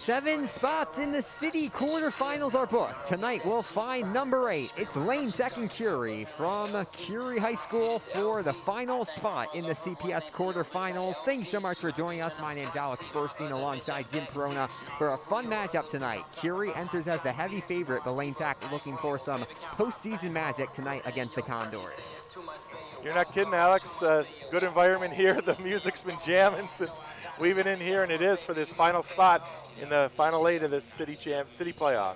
7 spots in the city quarterfinals are booked. Tonight we'll find number 8. It's Lane Tech and Curie from Curie High School for the final spot in the CPS quarterfinals. Thanks so much for joining us. My name's Alex Burstein alongside Jim Perona for a fun matchup tonight. Curie enters as the heavy favorite, but Lane Tech looking for some postseason magic tonight against the Condors. You're not kidding, Alex. Good environment here. The music's been jamming since we've been in here, and it is for this final spot in the final 8 of the city playoffs.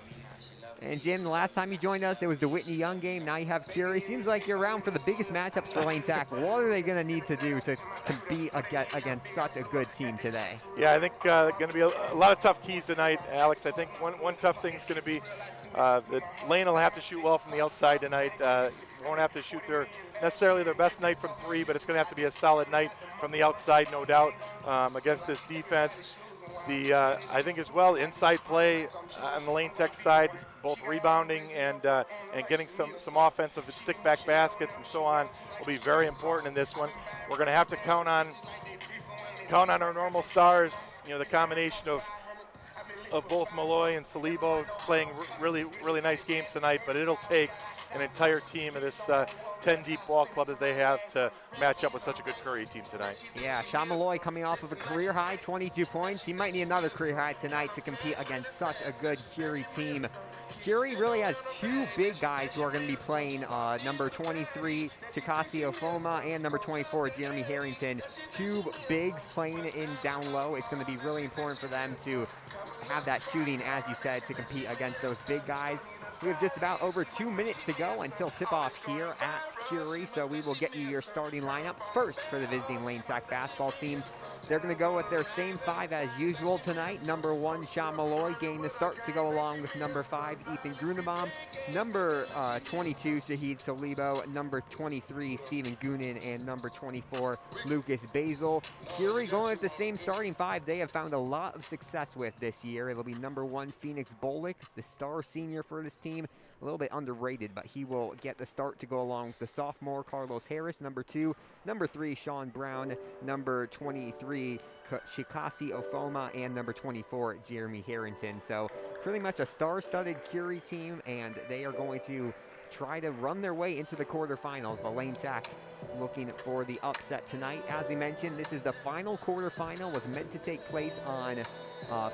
And Jim, the last time you joined us, it was the Whitney Young game. Now you have Curie. Seems like you're around for the biggest matchups for Lane Tech. What are they going to need to do to compete against such a good team today? Yeah, I think going to be a lot of tough keys tonight, Alex. I think one tough thing is going to be that Lane will have to shoot well from the outside tonight. Won't have to shoot necessarily their best night from 3, but it's going to have to be a solid night from the outside, no doubt, against this defense. I think as well, inside play on the Lane Tech side, both rebounding and getting some offensive stick-back baskets and so on will be very important in this one. We're going to have to count on our normal stars. You know, the combination of both Malloy and Salibo playing really nice games tonight, but it'll take an entire team of this 10-deep ball club that they have to match up with such a good Curie team tonight. Yeah, Sean Malloy coming off of a career high, 22 points. He might need another career high tonight to compete against such a good Curie team. Curie really has 2 big guys who are going to be playing, number 23, Chikasi Ofoma, and number 24, Jeremy Harrington. 2 bigs playing in down low. It's going to be really important for them to have that shooting, as you said, to compete against those big guys. We have just about over 2 minutes to go until tip-off here at Curie, so we will get you your starting lineups first for the visiting Lane Tech basketball team. They're going to go with their same 5 as usual tonight. Number 1, Sean Malloy, getting the start to go along with number 5, Ethan Grunebaum, number 22, Shahid Solibo, number 23, Stephen Goonan, and number 24, Lucas Basil. Curie going with the same starting 5 they have found a lot of success with this year. It'll be number 1, Phoenix Bolick, the star senior for this team. A little bit underrated, but he will get the start to go along with the sophomore, Carlos Harris, number 2, number 3, Sean Brown, number 23, Chikasi Ofoma, and number 24, Jeremy Harrington. So pretty much a star-studded Curie team, and they are going to try to run their way into the quarterfinals. But Lane Tech looking for the upset tonight. As we mentioned, this is the final quarterfinal. Was meant to take place on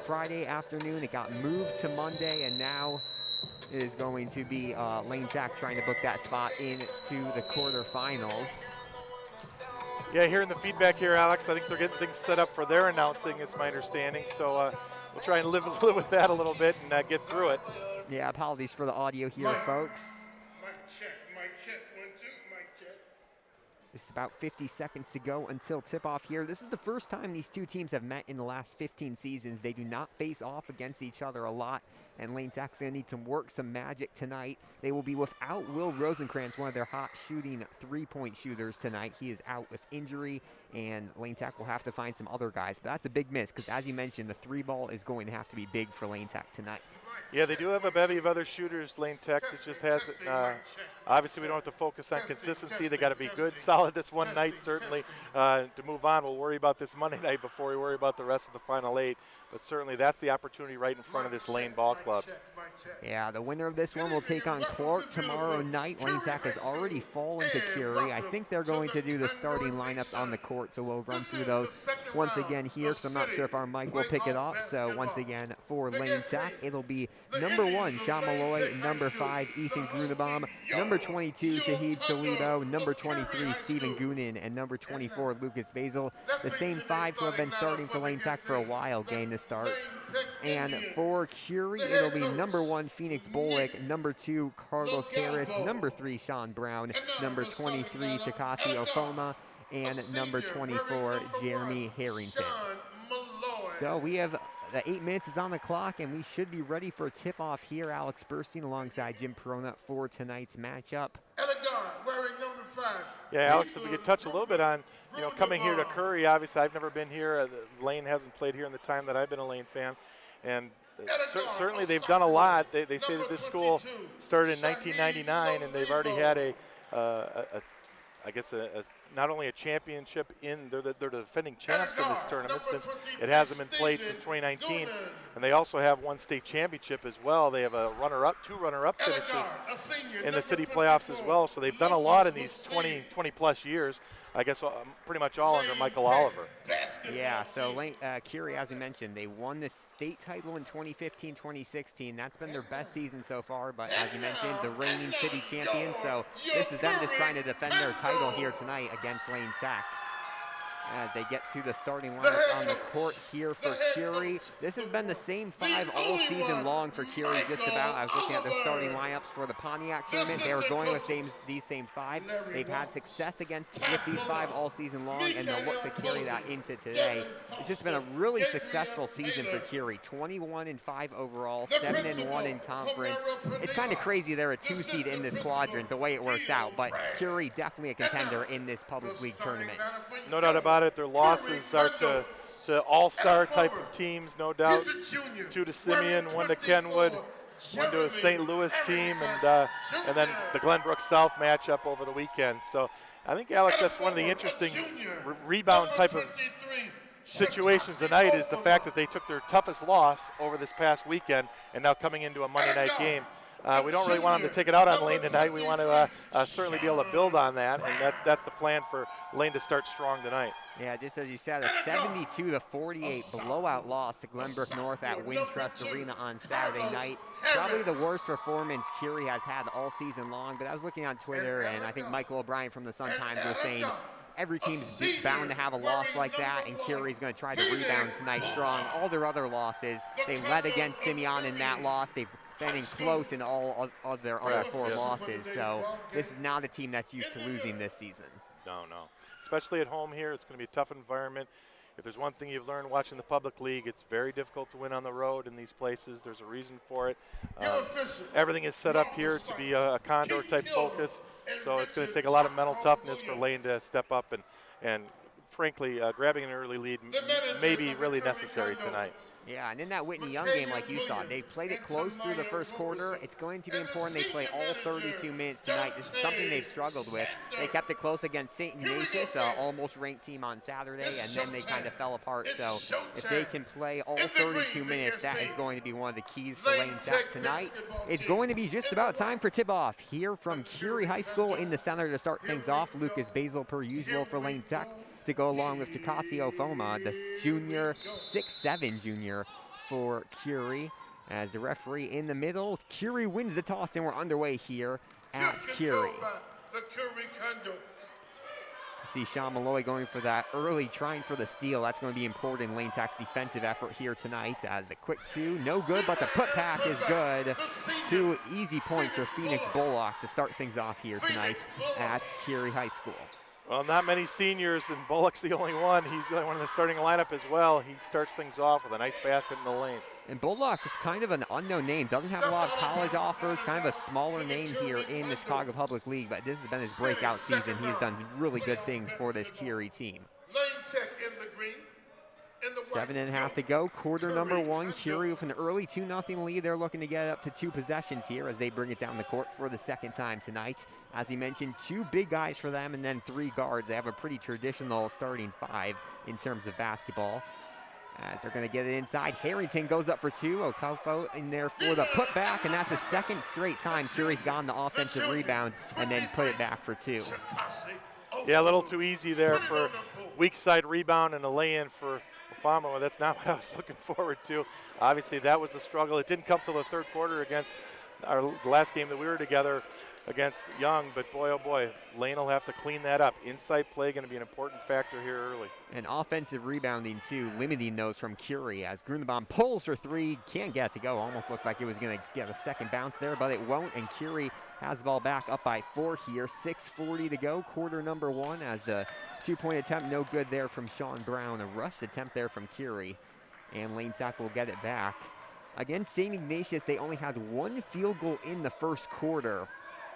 Friday afternoon. It got moved to Monday, and now it is going to be Lane Tech trying to book that spot into the quarterfinals. Yeah, hearing the feedback here, Alex, I think they're getting things set up for their announcing, it's my understanding. So we'll try and live with that a little bit and get through it. Yeah, apologies for the audio here, folks. Mic check, 1, 2, mic check. Just about 50 seconds to go until tip-off here. This is the first time these 2 teams have met in the last 15 seasons. They do not face off against each other a lot, and Lane Tech's going to need to work some magic tonight. They will be without Will Rosenkrantz, one of their hot shooting 3-point shooters tonight. He is out with injury, and Lane Tech will have to find some other guys. But that's a big miss, because as you mentioned, the 3 ball is going to have to be big for Lane Tech tonight. Yeah, they do have a bevy of other shooters, Lane Tech. It just hasn't. Obviously, we don't have to focus on consistency. They got to be good, solid this one night, certainly. To move on, we'll worry about this Monday night before we worry about the rest of the final 8. But certainly, that's the opportunity right in front of this Lane ball club. Yeah, the winner of this one will take on Clark tomorrow night. Lane Tech has already fallen to Curie. I think they're going to do the starting lineups on the court, so we'll run through those once again here, because I'm not sure if our mic will pick it up. So once again, for Lane Tech, it'll be number 1, Sean Malloy, number 5, Ethan Grunebaum, number 22, Shahid Salibo, number 23, Stephen Goonan, and number 24, Lucas Basil. The same 5 who have been starting for Lane Tech for a while gain the start. And for Curie, it'll be number 1, Phoenix Bolick, number 2, Carlos Harris, number 3, Sean Brown, number 23, Chikasi Ofoma, and number 24, Jeremy Harrington. So we have the 8 minutes is on the clock, and we should be ready for tip-off here. Alex Burstein alongside Jim Perona for tonight's matchup. Wearing number 5. Yeah, Alex, if we could touch a little bit on, coming here to Curie. Obviously, I've never been here. Lane hasn't played here in the time that I've been a Lane fan. And certainly they've done a lot. They say that this school started in 1999, and they've already had a not only a championship they're the defending champs in this tournament since it hasn't been played since 2019, and they also have one state championship as well. They have a two runner-up finishes in the city playoffs as well. So they've done a lot in these 20 plus years. I guess pretty much all under Michael Oliver. Yeah, so Curie, as we mentioned, they won the state title in 2015, 2016. That's been their best season so far, but as you mentioned, the reigning city champions. So this is them just trying to defend their title here tonight against Lane Tech. As they get to the starting lineup on the court here for Curie. This has been the same 5 all season long for Curie, just about. I was looking at the starting lineups for the Pontiac tournament. They were going with these same 5. They've had success with these 5 all season long, and they'll look to carry that into today. It's just been a really successful season for Curie. 21-5 overall, 7-1 in conference. It's kind of crazy they're a 2 seed in this quadrant, the way it works out, but Curie definitely a contender in this public league tournament. No doubt about it. Their losses are to all-star type of teams, no doubt. 2 to Simeon, 1 to Kenwood, 1 to a St. Louis team, and then the Glenbrook South matchup over the weekend. So I think, Alex, that's one of the interesting rebound type of situations tonight is the fact that they took their toughest loss over this past weekend and now coming into a Monday night game. We don't really want them to take it out on Lane tonight. We want to certainly be able to build on that, and that's the plan for Lane to start strong tonight. Yeah, just as you said, a 72-48 blowout loss to Glenbrook North at Wintrust Arena on Saturday night. Probably the worst performance Curie has had all season long, but I was looking on Twitter, and I think Michael O'Brien from the Sun-Times was saying every team's bound to have a loss like that, and Curie's going to try to rebound tonight strong. All their other losses, they led against Simeon in that loss. They've been in close in all of their other 4 losses, so this is not a team that's used to losing this season. No. Especially at home here, it's going to be a tough environment. If there's one thing you've learned watching the public league, it's very difficult to win on the road in these places. There's a reason for it. Everything is set up here to be a Condor-type focus, so it's going to take a lot of mental toughness for Lane to step up, and frankly, grabbing an early lead may be really necessary tonight. Yeah, and in that Whitney Young game, like you saw, they played it close through the first quarter. It's going to be important they play all 32 minutes tonight. This is something they've struggled with. They kept it close against St. Ignatius, almost ranked team on Saturday, and then they kind of fell apart. So if they can play all 32 minutes, that is going to be one of the keys for Lane Tech tonight. It's going to be just about time for tip-off here from Curie High School in the center to start things off. Lucas Basil, per usual, for Lane Tech, to go along with Takasio Foma, the junior, 6'7" junior for Curie. As the referee in the middle, Curie wins the toss, and we're underway here at Curie. See Sean Malloy going for that early, trying for the steal. That's going to be important in Lane Tech's defensive effort here tonight. As the quick 2, no good, but the putback is good. 2 easy points for Phoenix Bullock to start things off here tonight at Curie High School. Well, not many seniors, and Bullock's the only one. He's the only one in the starting lineup as well. He starts things off with a nice basket in the lane. And Bullock is kind of an unknown name. Doesn't have a lot of college offers, kind of a smaller name here in the Chicago Public League, but this has been his breakout season. He's done really good things for this Curie team. 7.5 to go, quarter number 1. Curie with an early 2-0 lead. They're looking to get up to 2 possessions here as they bring it down the court for the second time tonight. As he mentioned, 2 big guys for them and then 3 guards. They have a pretty traditional starting 5 in terms of basketball. As they're going to get it inside, Harrington goes up for 2. Okafo in there for the putback, and that's the second straight time Curie's gotten the offensive rebound and then put it back for 2. Yeah, a little too easy there for weak side rebound and a lay-in for Fama. That's not what I was looking forward to. Obviously, that was the struggle. It didn't come till the third quarter against the last game that we were together against Young, but boy, oh boy, Lane will have to clean that up. Inside play going to be an important factor here early. And offensive rebounding, too, limiting those from Curie as Grunenbaum pulls for 3, can't get it to go. Almost looked like it was going to get a second bounce there, but it won't, and Curie has the ball back up by 4 here. 6:40 to go, quarter number 1, as the 2-point attempt no good there from Sean Brown. A rushed attempt there from Curie, and Lane Tech will get it back. Against St. Ignatius, they only had 1 field goal in the first quarter.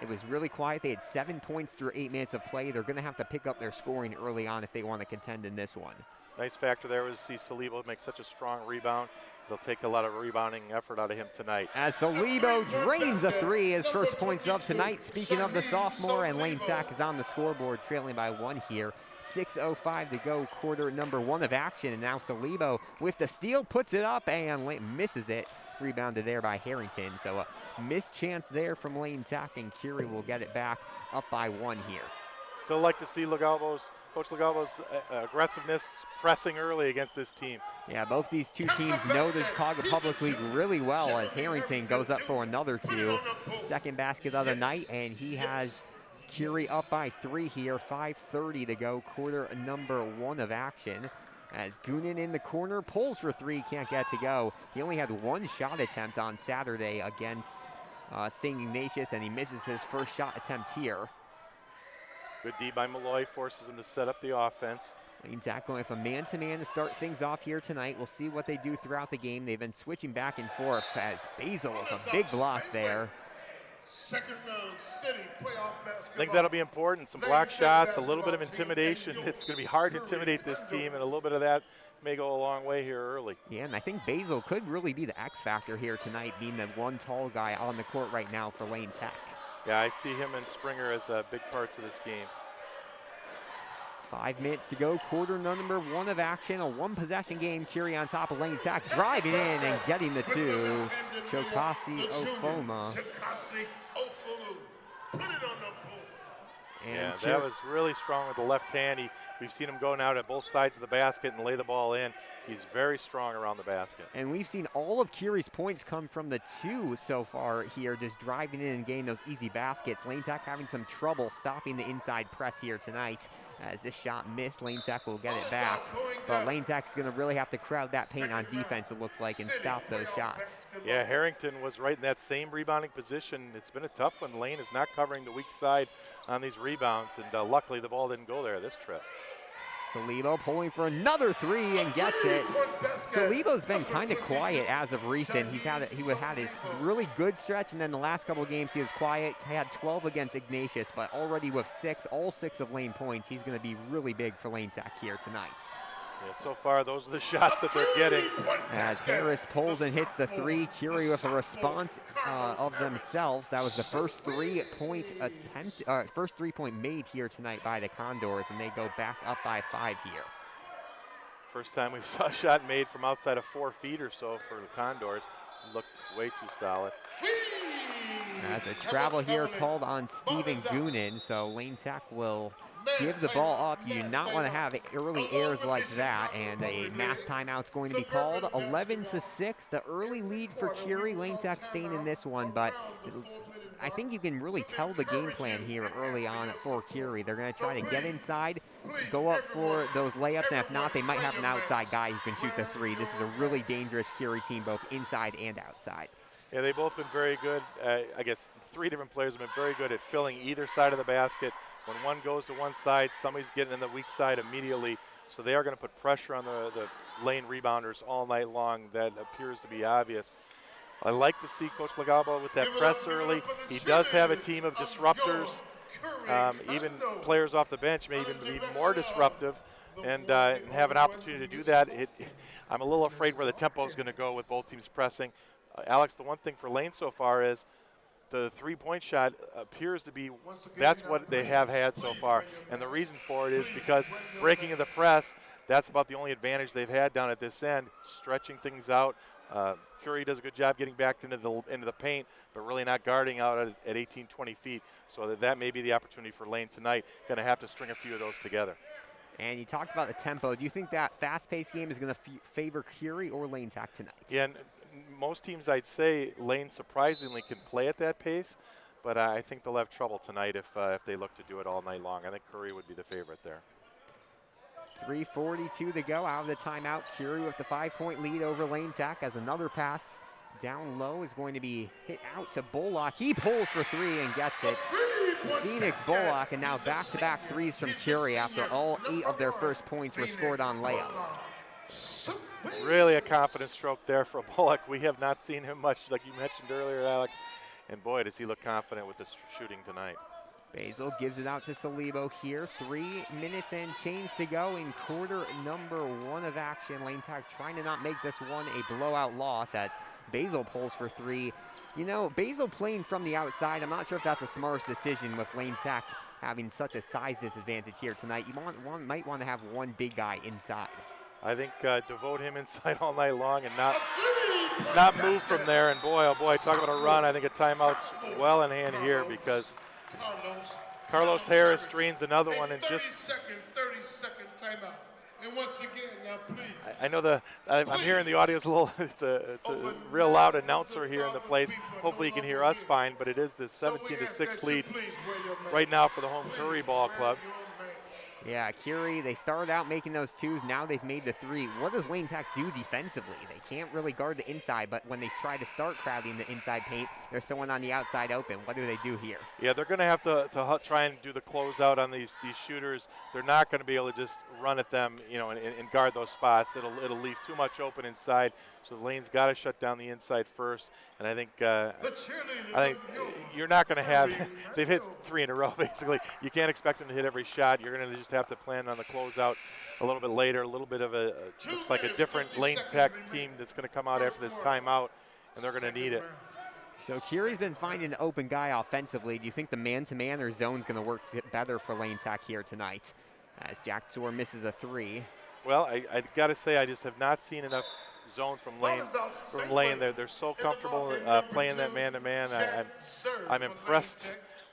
It was really quiet. They had 7 points through 8 minutes of play. They're going to have to pick up their scoring early on if they want to contend in this one. Nice factor there was to see Saliba make such a strong rebound. they'll take a lot of rebounding effort out of him tonight. As Salibo drains a three, his first points of tonight. Speaking of the sophomore, and Lane Tech is on the scoreboard, trailing by 1 here. 6:05 to go, quarter number 1 of action. And now Salibo with the steal, puts it up and misses it. Rebounded there by Harrington. So a missed chance there from Lane Tech, and Curie will get it back up by 1 here. Still like to see Coach Legalbo's aggressiveness pressing early against this team. Yeah, both these two teams know the Chicago Public League really well, as Harrington goes up for another 2. Second basket of the night, and he has Curie up by 3 here. 5:30 to go, quarter number 1 of action. As Goonan in the corner pulls for 3, can't get to go. He only had 1 shot attempt on Saturday against St. Ignatius, and he misses his first shot attempt here. Good D by Malloy, forces him to set up the offense. Lane Tech going with a man-to-man to start things off here tonight. We'll see what they do throughout the game. They've been switching back and forth, as Basil with a big block there. Second round city playoff basketball. I think that'll be important. Some block shots, a little bit of intimidation. It's going to be hard to intimidate this team, and a little bit of that may go a long way here early. Yeah, and I think Basil could really be the X factor here tonight, being the one tall guy on the court right now for Lane Tech. Yeah, I see him and Springer as big parts of this game. 5 minutes to go, quarter number 1 of action, a 1-possession game. Curie on top of Lane Tech, driving in and getting the 2. Chokasi Ofoma. Put it on the board. Yeah, that was really strong with the left hand. We've seen him go now to both sides of the basket and lay the ball in. He's very strong around the basket. And we've seen all of Curie's points come from the 2 so far here, just driving in and getting those easy baskets. Lane Tech having some trouble stopping the inside press here tonight. As this shot missed, Lane Tech will get it back. But Lane Tech's going to really have to crowd that paint on defense, it looks like, and stop those shots. Yeah, Harrington was right in that same rebounding position. It's been a tough one. Lane is not covering the weak side on these rebounds, and luckily the ball didn't go there this trip. Salibo pulling for another 3 and gets it. Salibo's been kind of quiet as of recent. He had his really good stretch, and then the last couple of games he was quiet. He had 12 against Ignatius, but already with all 6 of Lane points, he's going to be really big for Lane Tech here tonight. Yeah, so far those are the shots that they're getting. As Harris pulls and hits the 3, Curie with a response of themselves. That was the first 3-point attempt, first 3-point made here tonight by the Condors, and they go back up by 5 here. First time we saw a shot made from outside of 4 feet or so for the Condors. Looked way too solid. As a travel here called on Stephen Goonan, so Lane Tech will give the ball up. You do not want to have early errors like that, and a mass timeout's going to be called. 11-6, the early lead for Curie. Lane Tech staying in this one, but I think you can really tell the game plan here early on for Curie. They're going to try to get inside, go up for those layups, and if not, they might have an outside guy who can shoot the 3. This is a really dangerous Curie team, both inside and outside. Yeah, they've both been very good. I guess 3 different players have been very good at filling either side of the basket. When one goes to one side, somebody's getting in the weak side immediately. So they are going to put pressure on the lane rebounders all night long. That appears to be obvious. I like to see Coach Legalbo with that press early. He does have a team of disruptors. Even players off the bench may even be more disruptive and have an opportunity to do that. I'm a little afraid where the tempo is going to go with both teams pressing. Alex, the one thing for Lane so far is the 3-point shot appears to be, that's what they have had so far. And the reason for it is because breaking of the press, that's about the only advantage they've had down at this end, stretching things out. Curie does a good job getting back into the paint, but really not guarding out at 18, 20 feet. So that may be the opportunity for Lane tonight. Going to have to string a few of those together. And you talked about the tempo. Do you think that fast-paced game is going to favor Curie or Lane Tech tonight? Yeah, most teams, I'd say Lane surprisingly can play at that pace, but I think they'll have trouble tonight if they look to do it all night long. I think Curie would be the favorite there. 3:42 to go out of the timeout. Curie with the 5-point lead over Lane Tech, as another pass down low is going to be hit out to Bullock. He pulls for 3 and gets it. Phoenix Bullock, and now back-to-back 3s from Curie after all 8 of their first points were scored on layups. Really a confident stroke there for Bullock. We have not seen him much, like you mentioned earlier, Alex. And boy, does he look confident with this shooting tonight. Basil gives it out to Salibo here. 3 minutes and change to go in quarter number 1 of action. Lane Tech trying to not make this one a blowout loss as Basil pulls for 3. You know, Basil playing from the outside, I'm not sure if that's the smartest decision with Lane Tech having such a size disadvantage here tonight. You might want to have one big guy inside. I think devote him inside all night long and not move from there. And boy, oh boy, talk about a run. I think a timeout's well in hand here because Carlos Harris drains another one and just 30-second timeout. And once again, now please. I know I'm hearing the audio's a little, it's a real loud announcer here in the place. Hopefully you can hear us fine, but it is this 17-6 lead right now for the home Curie Ball Club. Yeah, Curie, they started out making those 2s. Now they've made the 3. What does Lane Tech do defensively? They can't really guard the inside, but when they try to start crowding the inside paint, there's someone on the outside open. What do they do here? Yeah, they're going to have to try and do the closeout on these shooters. They're not going to be able to just run at them, you know, and guard those spots. It'll leave too much open inside. So Lane's got to shut down the inside first. And I think you're not going to have. They've hit 3 in a row basically. You can't expect them to hit every shot. You're going to just have to plan on the closeout a little bit later. A little bit of looks like a different Lane Tech team that's going to come out after this timeout, and they're going to need it. So Curie's been finding an open guy offensively. Do you think the man-to-man or zone's going to work better for Lane Tech here tonight? As Jack Tsor misses a 3. Well, I got to say I just have not seen enough zone from Lane. They're so comfortable playing that man-to-man. I'm impressed,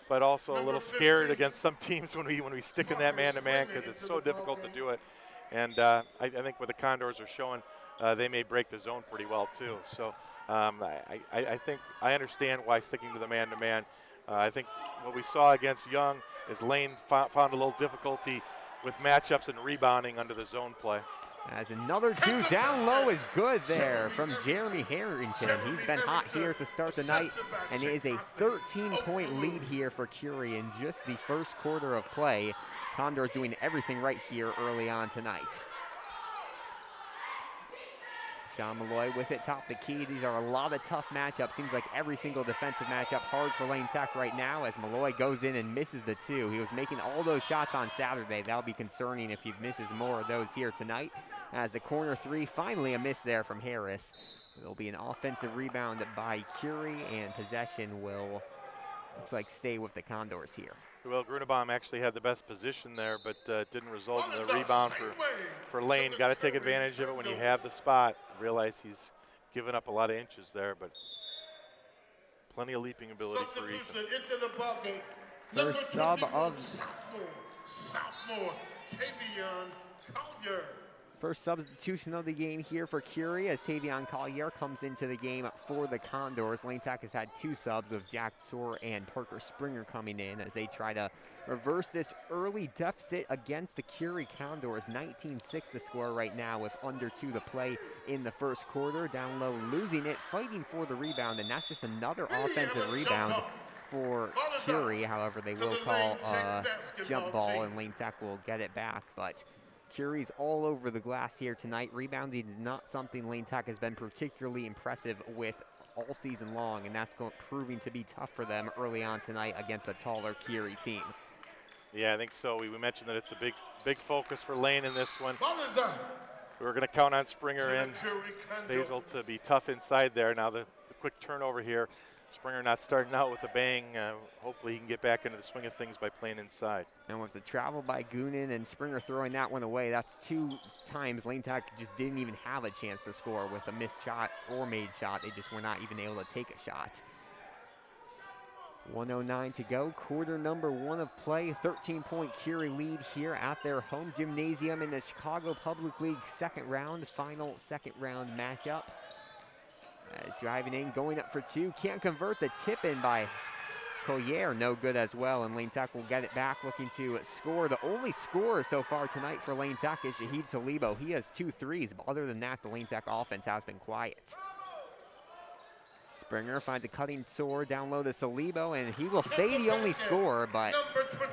but also a little scared against some teams when we stick in that man-to-man because it's so difficult to do it. And I think what the Condors are showing, they may break the zone pretty well too. So I think I understand why sticking to the man-to-man. I think what we saw against Young is Lane found a little difficulty with matchups and rebounding under the zone play. As another 2 down low is good there from Jeremy Harrington. He's been hot here to start the night, and it is a 13-point lead here for Curie in just the first quarter of play. Condors doing everything right here early on tonight. Sean Malloy with it, top the key. These are a lot of tough matchups. Seems like every single defensive matchup hard for Lane Tech right now as Malloy goes in and misses the 2. He was making all those shots on Saturday. That'll be concerning if he misses more of those here tonight. As a corner 3, finally a miss there from Harris. There'll be an offensive rebound by Curie, and possession will, looks like, stay with the Condors here. Well, Grunebaum actually had the best position there, but didn't result in the rebound for Lane. Got to take advantage of it when you have the spot. Realize he's given up a lot of inches there, but plenty of leaping ability for Ethan. First sub of sophomore Tavion Collier. First substitution of the game here for Curie as Tavion Collier comes into the game for the Condors. Lane Tech has had 2 subs with Jack Tsor and Parker Springer coming in as they try to reverse this early deficit against the Curie Condors. 19-6 the score right now with under 2 to play in the first quarter. Down low, losing it, fighting for the rebound, and that's just another offensive rebound for Curie. However, they will call a jump ball and Lane Tech will get it back, but Curie's all over the glass here tonight. Rebounding is not something Lane Tech has been particularly impressive with all season long, and that's proving to be tough for them early on tonight against a taller Curie team. Yeah, I think so. We mentioned that it's a big focus for Lane in this one. We're going to count on Springer and Basil to be tough inside there. Now the quick turnover here. Springer not starting out with a bang. Hopefully he can get back into the swing of things by playing inside. And with the travel by Goonan and Springer throwing that one away, that's 2 times Lane Tech just didn't even have a chance to score with a missed shot or made shot. They just were not even able to take a shot. 1:09 to go, quarter number 1 of play. 13-point Curie lead here at their home gymnasium in the Chicago Public League final second round matchup. As driving in, going up for 2, can't convert. The tip in by Collier, no good as well, and Lane Tech will get it back, looking to score. The only scorer so far tonight for Lane Tech is Shahid Salibo. He has 2 threes, but other than that, the Lane Tech offense has been quiet. Springer finds a cutting sword down low to Salibo, and he will stay the only scorer, but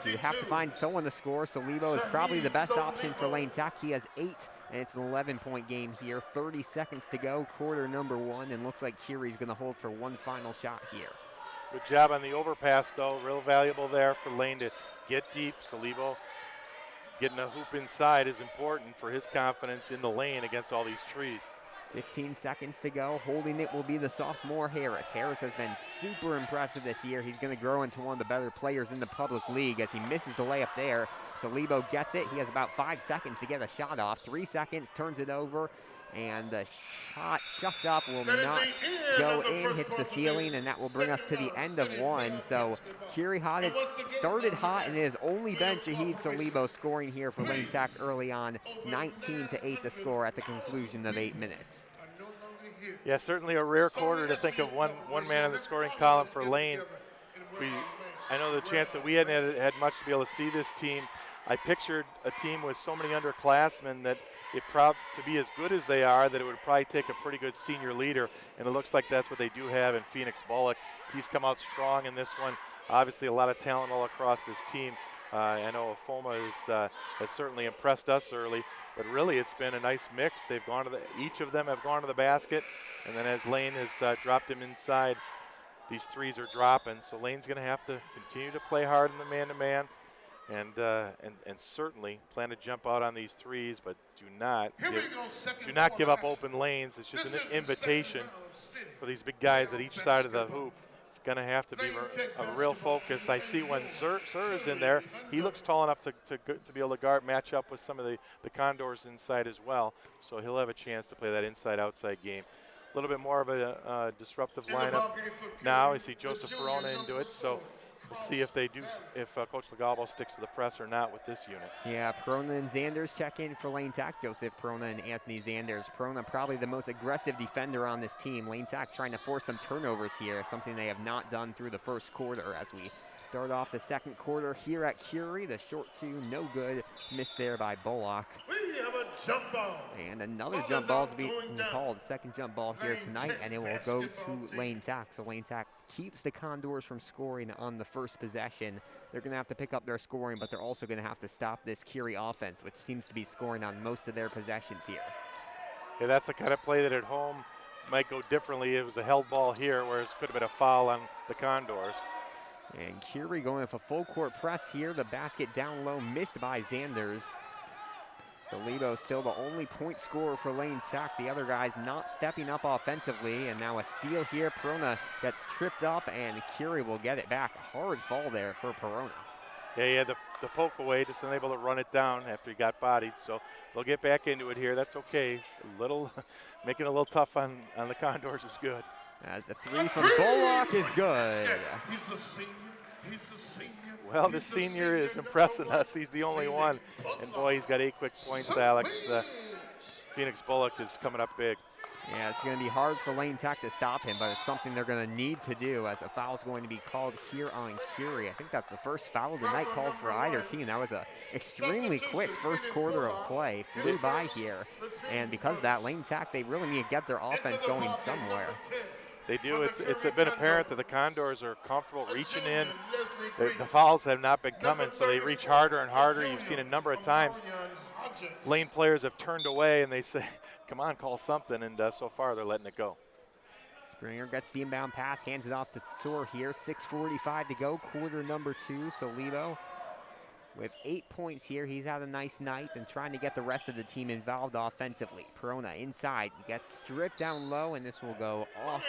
you have to find someone to score. Salibo is probably the best option for Lane Tech. He has 8, and it's an 11-point game here. 30 seconds to go, quarter number 1, and looks like Curie's going to hold for one final shot here. Good job on the overpass, though. Real valuable there for Lane to get deep. Salibo getting a hoop inside is important for his confidence in the lane against all these trees. 15 seconds to go. Holding it will be the sophomore Harris. Harris has been super impressive this year. He's going to grow into one of the better players in the public league as he misses the layup there. So Lebo gets it. He has about 5 seconds to get a shot off. 3 seconds, turns it over, and the shot chucked up will not go in, hits the ceiling, and that will bring us to the end of one. So Curie hot, it started hot, and it has only been Shahid Solibo scoring here for Lane Tech early on. 19-8 the score at the conclusion of 8 minutes. Yeah, certainly a rare quarter to think of one man in the scoring column for Lane. I know the chance that we hadn't had much to be able to see this team. I pictured a team with so many underclassmen that to be as good as they are, that it would probably take a pretty good senior leader, and it looks like that's what they do have in Phoenix Bullock. He's come out strong in this one. Obviously a lot of talent all across this team. I know Afoma has certainly impressed us early, but really it's been a nice mix. They've gone to each of them have gone to the basket, and then as Lane has dropped him inside, these threes are dropping. So Lane's going to have to continue to play hard in the man-to-man. And certainly plan to jump out on these threes, but do not give up open lanes. It's just an invitation for these big guys at each side of the hoop. It's going to have to be a real focus. I see when Sir is in there, he looks tall enough to be able to match up with some of the Condors inside as well. So he'll have a chance to play that inside-outside game. A little bit more of a disruptive lineup now. I see Joseph Verona into it. So we'll see if Coach Legabo sticks to the press or not with this unit. Yeah, Perona and Zanders check in for Lane Tech. Joseph Perona and Anthony Zanders. Perona probably the most aggressive defender on this team. Lane Tech trying to force some turnovers here, something they have not done through the first quarter as we start off the second quarter here at Curie. The short two, no good. Missed there by Bullock. We have a jump ball. And another jump ball is being called. Second jump ball here tonight, and it will go to Lane Tech. So Lane Tech keeps the Condors from scoring on the first possession. They're going to have to pick up their scoring, but they're also going to have to stop this Curie offense, which seems to be scoring on most of their possessions here. Yeah, that's the kind of play that at home might go differently. It was a held ball here, whereas it could have been a foul on the Condors. And Curie going with a full court press here. The basket down low missed by Zanders. Salibo still the only point scorer for Lane Tech. The other guys not stepping up offensively. And now a steal here. Perona gets tripped up, and Curie will get it back. A hard fall there for Perona. Yeah, he had the poke away, just unable to run it down after he got bodied. So they'll get back into it here. That's okay. Making it a little tough on the Condors is good. As the three from Bullock is good. He's the senior. He's the senior. Well, the senior is impressing us. He's the only one. And boy, he's got 8 quick points, Alex. Phoenix Bullock is coming up big. Yeah, it's going to be hard for Lane Tech to stop him, but it's something they're going to need to do as a foul is going to be called here on Curie. I think that's the first foul of the night called for either team. That was an extremely quick first quarter of play. Flew by here. And because of that, Lane Tech, they really need to get their offense going somewhere. They do. It's been apparent that the Condors are comfortable reaching in. The fouls have not been coming, so they reach harder and harder. You've seen a number of times Lane players have turned away and they say, come on, call something, and so far they're letting it go. Springer gets the inbound pass, hands it off to Tsor here. 6:45 to go, quarter number 2. So Lebo with 8 points here. He's had a nice night and trying to get the rest of the team involved offensively. Perona inside, gets stripped down low, and this will go off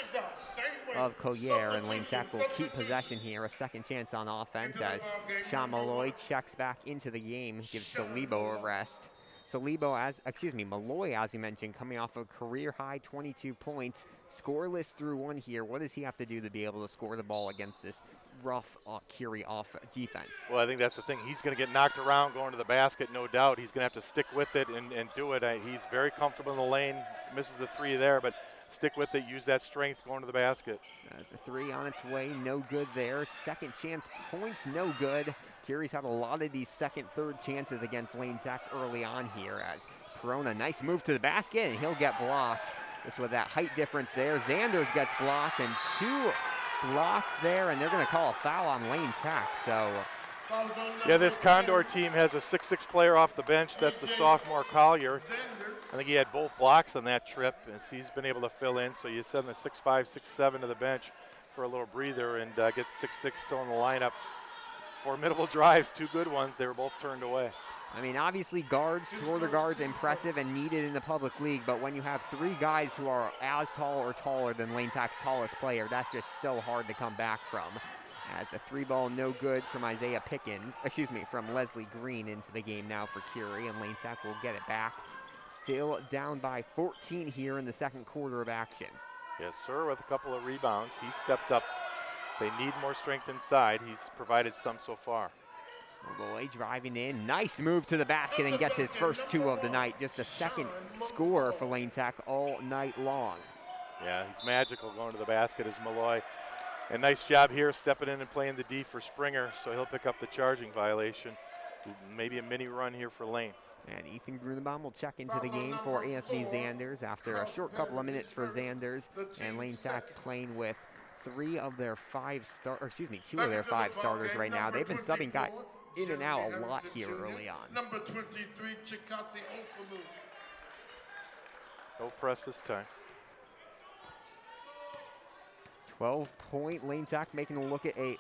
of Collier, and Lane Tech will keep possession here. A second chance on offense as Sean Malloy checks back into the game, gives Salibo a rest. Malloy, as you mentioned, coming off a career-high 22 points, scoreless through one here. What does he have to do to be able to score the ball against this rough Curie off defense? Well, I think that's the thing. He's going to get knocked around going to the basket, no doubt. He's going to have to stick with it and do it. He's very comfortable in the lane, misses the three there, but stick with it, use that strength going to the basket. As the three on its way, no good there. Second chance points, no good. Curie's had a lot of these second, third chances against Lane Tech early on here as Perona, nice move to the basket, and he'll get blocked. Just with that height difference there. Zanders gets blocked, and 2 blocks there, and they're going to call a foul on Lane Tech. So, yeah, this Condor team has a 6'6" player off the bench. That's the sophomore Collier. I think he had both blocks on that trip as he's been able to fill in. So you send the 6'5", 6'7" to the bench for a little breather and get 6-6 still in the lineup. Formidable drives, 2 good ones. They were both turned away. I mean, obviously guards, shoulder guards, impressive and needed in the public league, but when you have 3 guys who are as tall or taller than Lane Tech's tallest player, that's just so hard to come back from. As a 3-ball no good from from Leslie Green into the game now for Curie, and Lane Tech will get it back. Still down by 14 here in the second quarter of action. Yes, sir, with a couple of rebounds. He stepped up. They need more strength inside. He's provided some so far. Malloy driving in, nice move to the basket and gets his first 2 of the night. Just a second score for Lane Tech all night long. Yeah, he's magical going to the basket as Malloy. And nice job here stepping in and playing the D for Springer, so he'll pick up the charging violation. Maybe a mini run here for Lane. And Ethan Grunenbaum will check into the game for Anthony Zanders after a short couple of minutes for Zanders. And Lane Tech playing with 2 of their 5 starters right now. They've been subbing guys in and out a lot here early on. Number 23, Chikasi Ofalu. No press this time. 12-point Lane Tech making a look at a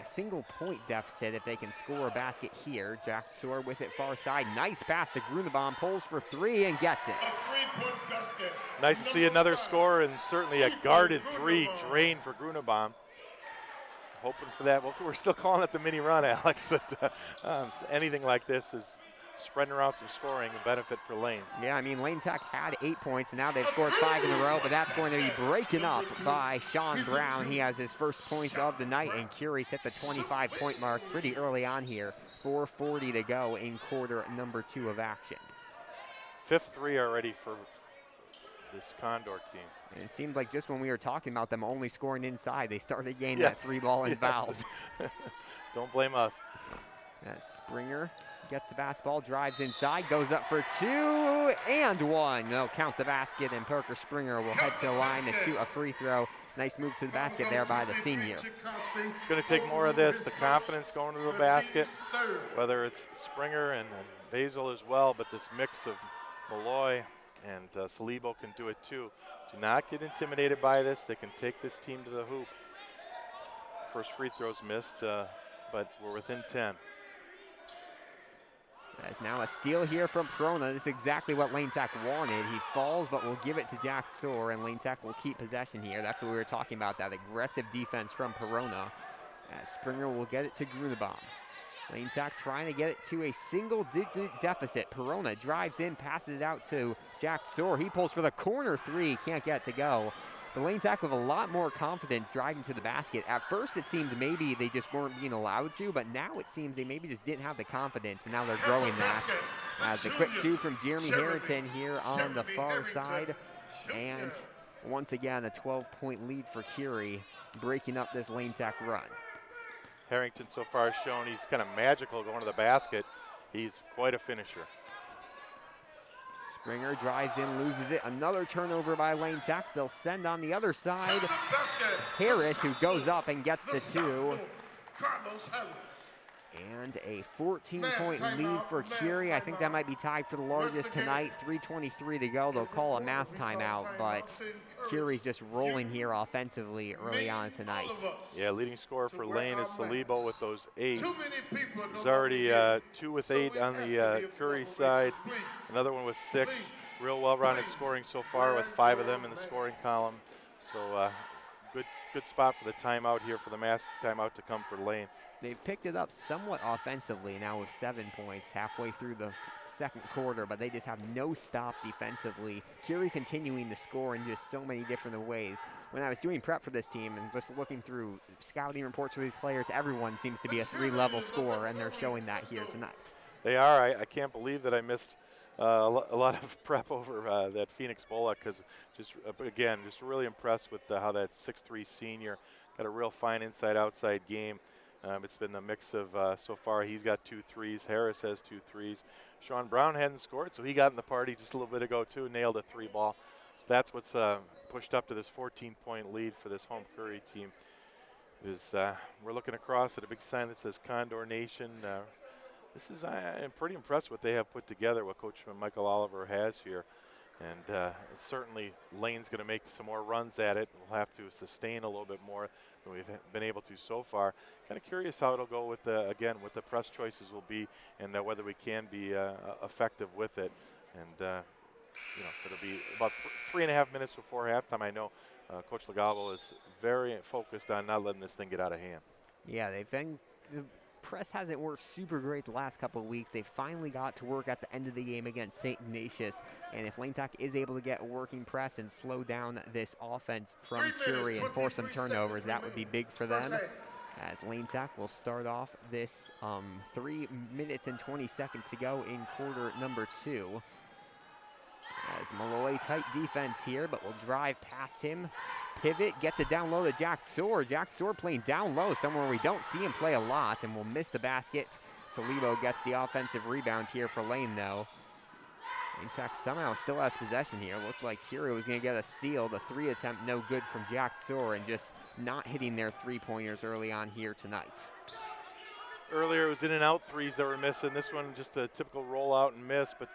single point deficit if they can score a basket here. Jack Soar with it far side. Nice pass to Grunenbaum, pulls for 3 and gets it. A 3-point basket. Nice to see another score and certainly a guarded 3 drain for Grunenbaum. Hoping for that. Well, we're still calling it the mini run, Alex, but anything like this is spreading around some scoring and benefit for Lane. Yeah, I mean, Lane Tech had 8 points, and now they've scored 5 in a row, but that's going to be breaking up by Sean Brown. He has his first points of the night, and Curie's hit the 25-point mark pretty early on here. 4:40 to go in quarter number 2 of action. 5th 3 already for this Condor team. And it seemed like just when we were talking about them only scoring inside, they started getting that 3-ball involved. Don't blame us. Springer gets the basketball, drives inside, goes up for 2 and 1. No, count the basket, and Parker Springer will head to the line to shoot a free throw. Nice move to the basket there by the senior. It's going to take more of this, the confidence going to the basket, whether it's Springer and Basil as well, but this mix of Malloy and Salibo can do it too. Do not get intimidated by this. They can take this team to the hoop. First free throw's missed, but we're within 10. As now a steal here from Perona. This is exactly what Lane Tech wanted. He falls, but will give it to Jack Soar, and Lane Tech will keep possession here. That's what we were talking about, that aggressive defense from Perona. As Springer will get it to Grunenbaum. Lane Tech trying to get it to a single-digit deficit. Perona drives in, passes it out to Jack Soar. He pulls for the corner 3, can't get it to go. But Lane Tech with a lot more confidence driving to the basket. At first it seemed maybe they just weren't being allowed to, but now it seems they maybe just didn't have the confidence, and now they're growing that. As a quick 2 from Jeremy Harrington here on the far side. And once again, a 12-point lead for Curie, breaking up this Lane Tech run. Harrington so far has shown he's kind of magical going to the basket. He's quite a finisher. Springer drives in, loses it. Another turnover by Lane Tech. They'll send on the other side Harris, who goes up and gets the 2. And a 14-point lead for Curie. I think that might be tied for the largest tonight. 3:23 to go. They'll call a mass timeout, but Curie's just rolling here offensively early on tonight. Yeah, leading scorer for Lane is Salibo with those 8. There's already 2 with 8 on the Curie side. Another one with 6. Real well-rounded scoring so far with 5 of them in the scoring column. So good spot for the timeout here, for the mass timeout to come for Lane. They've picked it up somewhat offensively now with 7 points halfway through the second quarter, but they just have no stop defensively. Curie continuing to score in just so many different ways. When I was doing prep for this team and just looking through scouting reports for these players, everyone seems to be a 3-level scorer, and they're showing that here tonight. They are. I can't believe that I missed a lot of prep over that Phoenix Bullock, because again, just really impressed with how that 6'3" senior got a real fine inside-outside game. It's been a mix of, so far, he's got 2 threes. Harris has 2 threes. Sean Brown hadn't scored, so he got in the party just a little bit ago, too, nailed a 3-ball. So that's what's pushed up to this 14-point lead for this home Curie team. We're looking across at a big sign that says Condor Nation. I'm pretty impressed what they have put together, what Coach Michael Oliver has here. And certainly Lane's going to make some more runs at it. We'll have to sustain a little bit more than we've been able to so far. Kind of curious how it'll go with the, again, what the press choices will be, and whether we can be effective with it. And you know, it'll be about 3.5 minutes before halftime. I know Coach Legavo is very focused on not letting this thing get out of hand. Yeah, the press hasn't worked super great the last couple of weeks. They finally got to work at the end of the game against St. Ignatius. And if Lane Tech is able to get a working press and slow down this offense from Curie and force some turnovers, that would be big for them. As Lane Tech will start off this 3 minutes and 20 seconds to go in quarter number 2. As Malloy, tight defense here, but will drive past him. Pivot, gets it down low to Jack Soar. Jack Soar playing down low, somewhere we don't see him play a lot, and will miss the basket. So Lebo gets the offensive rebound here for Lane, though. Lane Tech somehow still has possession here. Looked like Curie was going to get a steal. The 3 attempt no good from Jack Soar, and just not hitting their 3-pointers early on here tonight. Earlier it was in and out threes that were missing. This one just a typical rollout and miss, but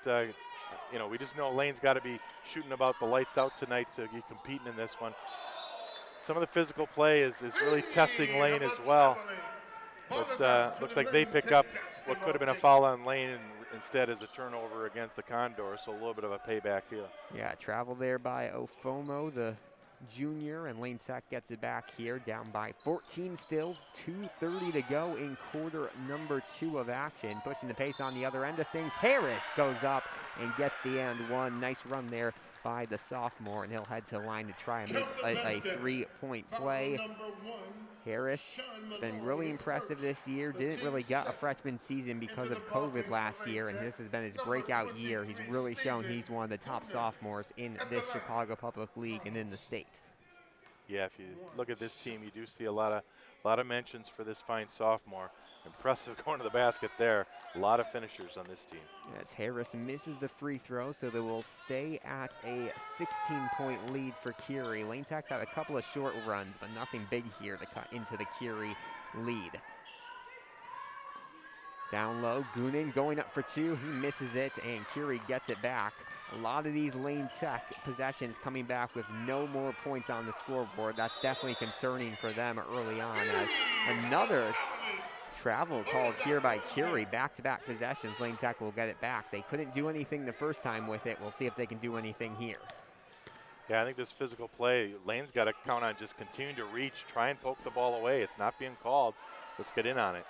you know, we just know Lane's got to be shooting about the lights out tonight to be competing in this one. Some of the physical play is really testing Lane as well. But looks like they pick up what could have been a foul on Lane, and instead is a turnover against the Condors, so a little bit of a payback here. Yeah, travel there by Ofomo, the junior, and Lane Tech gets it back here, down by 14 still, 2:30 to go in quarter number 2 of action. Pushing the pace on the other end of things, Harris goes up and gets the and one. Nice run there by the sophomore, and he'll head to the line to try and make a 3-point play. Harris has been really impressive this year. Didn't really get a freshman season because of COVID last year, and this has been his breakout year. He's really shown he's one of the top sophomores in this Chicago Public League and in the state. Yeah, if you look at this team, you do see a lot of mentions for this fine sophomore. Impressive going to the basket there. A lot of finishers on this team. As Harris misses the free throw, so they will stay at a 16-point lead for Curie. Lane Tech's had a couple of short runs, but nothing big here to cut into the Curie lead. Down low, Goonan going up for 2. He misses it, and Curie gets it back. A lot of these Lane Tech possessions coming back with no more points on the scoreboard. That's definitely concerning for them early on, as another travel called here by Curie. Back-to-back possessions, Lane Tech will get it back. They couldn't do anything the first time with it. We'll see if they can do anything here. Yeah, I think this physical play, Lane's got to count on just continuing to reach, try and poke the ball away. It's not being called. Let's get in on it.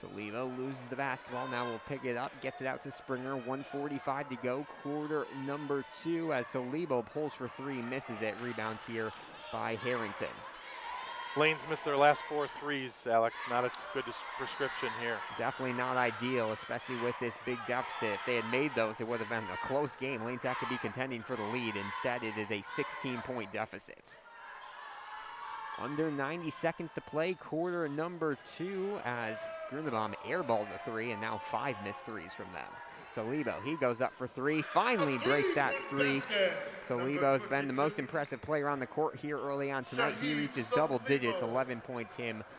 So Levo loses the basketball. Now we'll pick it up, gets it out to Springer. 1:45 to go, quarter number 2, as Solibo pulls for 3, misses it. Rebounds here by Harrington. Lane's missed their last 4 threes, Alex. Not a good prescription here. Definitely not ideal, especially with this big deficit. If they had made those, it would have been a close game. Lane Tech could be contending for the lead. Instead, it is a 16-point deficit. Under 90 seconds to play, quarter number 2, as Grunebaum airballs a 3, and now 5 missed threes from them. So Lebo, he goes up for 3, finally breaks that streak. So Lebo's been the most impressive player on the court here early on tonight. He reaches double digits, 11 points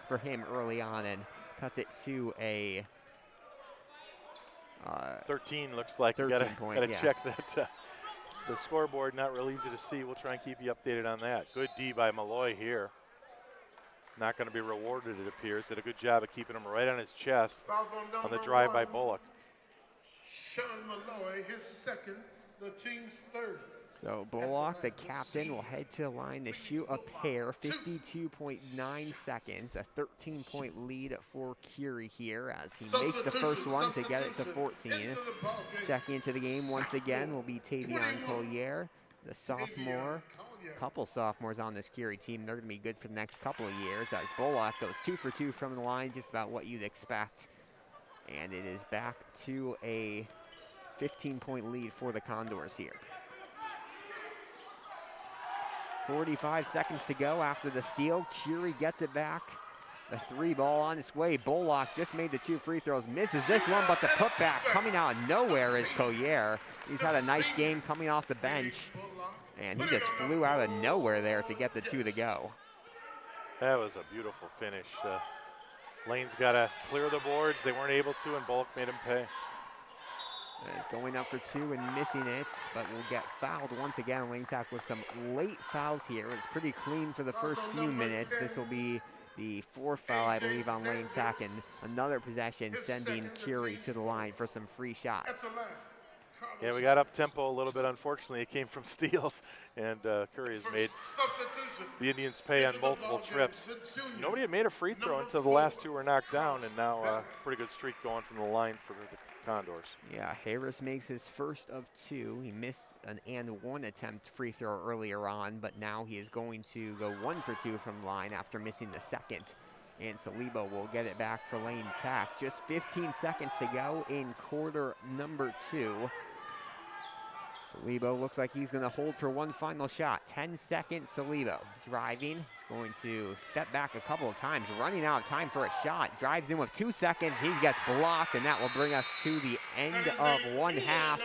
for him early on, and cuts it to a 13 looks like. 13 you gotta yeah. check that. The scoreboard not real easy to see. We'll try and keep you updated on that. Good D by Malloy here. Not going to be rewarded, it appears. Did a good job of keeping him right on his chest on the drive by Bullock. Sean Malloy, his second, the team's third. So Bullock, the captain, will head to the line to shoot a pair. 52.9 seconds, a 13-point lead for Curie here, as he makes the first one to get it to 14. Checking into the game once again will be Tavion Collier, the sophomore. Couple sophomores on this Curie team. They're going to be good for the next couple of years, as Bullock goes 2 for 2 from the line, just about what you'd expect. And it is back to a 15-point lead for the Condors here. 45 seconds to go after the steal. Curie gets it back. The 3 ball on its way. Bullock just made the 2 free throws. Misses this one, but the putback coming out of nowhere is Collier. He's had a nice game coming off the bench, and he just flew out of nowhere there to get the 2 to go. That was a beautiful finish. Lane's got to clear the boards. They weren't able to, and Bullock made him pay. He's going up for 2 and missing it, but will get fouled once again. Lane Tech with some late fouls here. It's pretty clean for the first few minutes. This will be the 4th foul, I believe, on Lane Tech, and another possession sending Curie to the line for some free shots. Yeah, we got up tempo a little bit. Unfortunately, it came from steals, and Curie has made the Indians pay on multiple trips. Nobody had made a free throw until the last 2 were knocked down, and now pretty good streak going from the line for the Condors. Yeah, Harris makes his first of 2. He missed an and 1 attempt free throw earlier on, but now he is going to go 1 for 2 from line after missing the second. And Saliba will get it back for Lane Tech. Just 15 seconds to go in quarter number 2. Saliba looks like he's going to hold for one final shot. 10 seconds, Saliba driving. He's going to step back a couple of times, running out of time for a shot. Drives in with 2 seconds. He gets blocked, and that will bring us to the end of one half.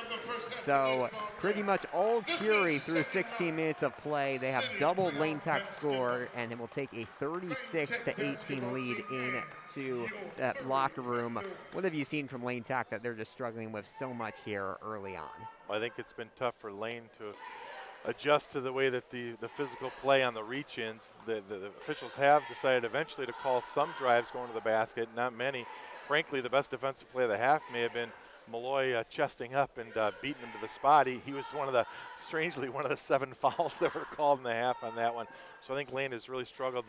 So pretty much all Curie through 16 minutes of play. They have doubled Lane Tech's score, and it will take a 36-18 lead into that locker room. What have you seen from Lane Tech that they're just struggling with so much here early on? I think it's been tough for Lane to adjust to the way that the physical play on the reach-ins. The officials have decided eventually to call some drives going to the basket, not many. Frankly, the best defensive play of the half may have been Malloy chesting up and beating him to the spot. He was strangely one of the 7 fouls that were called in the half on that one. So I think Lane has really struggled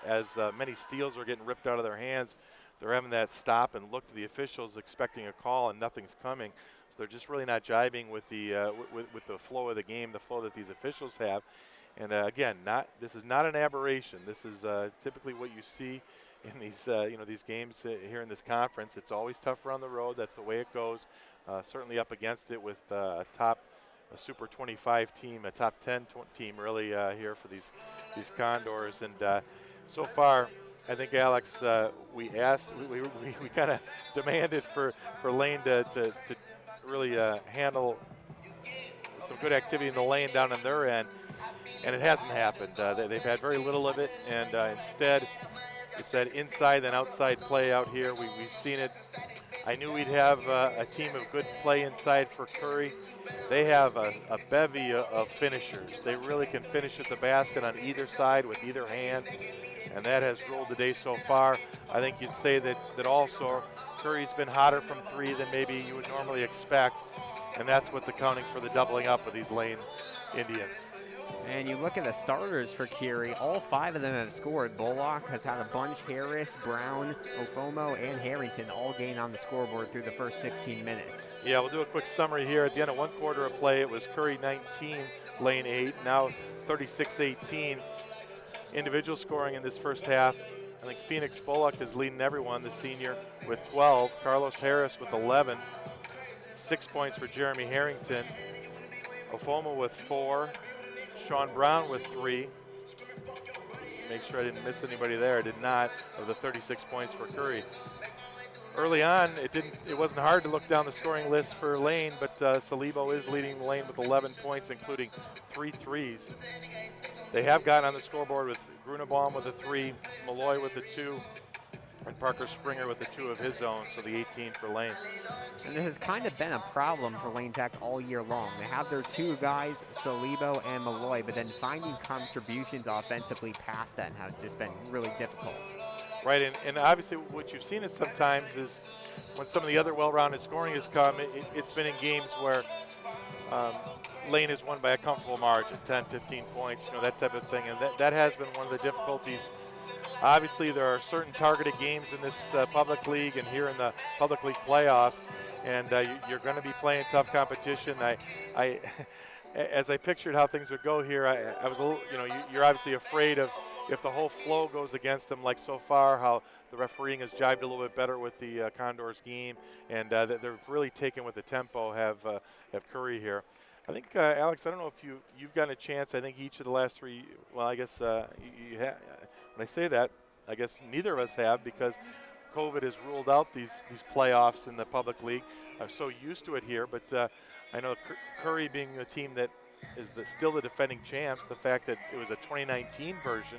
as many steals are getting ripped out of their hands. They're having that stop and look to the officials expecting a call, and nothing's coming. So they're just really not jiving with the with the flow of the game, the flow that these officials have. And again, this is not an aberration. This is typically what you see in these these games here in this conference. It's always tougher on the road. That's the way it goes. Certainly up against it with a Super 25 team, a top 10 team really here for these Condors. And so far, I think, Alex, we kind of demanded for Lane to really handle some good activity in the lane down on their end, and it hasn't happened. They've had very little of it, and instead it's that inside and outside play out here. We've seen it. I knew we'd have a team of good play inside for Curie. They have a bevy of finishers. They really can finish at the basket on either side with either hand, and that has ruled the day so far. I think you'd say that also Curie's been hotter from 3 than maybe you would normally expect, and that's what's accounting for the doubling up of these Lane Indians. And you look at the starters for Curie, all 5 of them have scored. Bullock has had a bunch. Harris, Brown, Ofomo, and Harrington all gained on the scoreboard through the first 16 minutes. Yeah, we'll do a quick summary here. At the end of 1 quarter of play, it was Curie 19, Lane 8, now 36-18. Individual scoring in this first half. I think Phoenix Bullock is leading everyone, the senior, with 12. Carlos Harris with 11. 6 points for Jeremy Harrington. Ofomo with 4. Sean Brown with 3. Make sure I didn't miss anybody there. I did not, of the 36 points for Curie. Early on, it wasn't hard to look down the scoring list for Lane, but Saliba is leading the lane with 11 points, including 3 threes. They have gotten on the scoreboard with Grunebaum with a 3, Malloy with a 2, and Parker Springer with a 2 of his own, so the 18 for Lane. And it has kind of been a problem for Lane Tech all year long. They have their 2 guys, Saliba and Malloy, but then finding contributions offensively past that has just been really difficult. Right, and obviously what you've seen it sometimes is when some of the other well-rounded scoring has come, it's been in games where Lane has won by a comfortable margin, 10, 15 points, that type of thing, and that has been one of the difficulties. Obviously, there are certain targeted games in this public league and here in the public league playoffs, and you're going to be playing tough competition. As I pictured how things would go here, I was a little, you're obviously afraid of if the whole flow goes against them, like so far, how the refereeing has jibed a little bit better with the Condors game, and they're really taken with the tempo. Have Curie here. I think, Alex, I don't know if you've gotten a chance. I think each of the last 3, well, I guess you have. When I say that, I guess neither of us have, because COVID has ruled out these playoffs in the public league. I'm so used to it here, but I know Curie being the team that is still the defending champs, the fact that it was a 2019 version,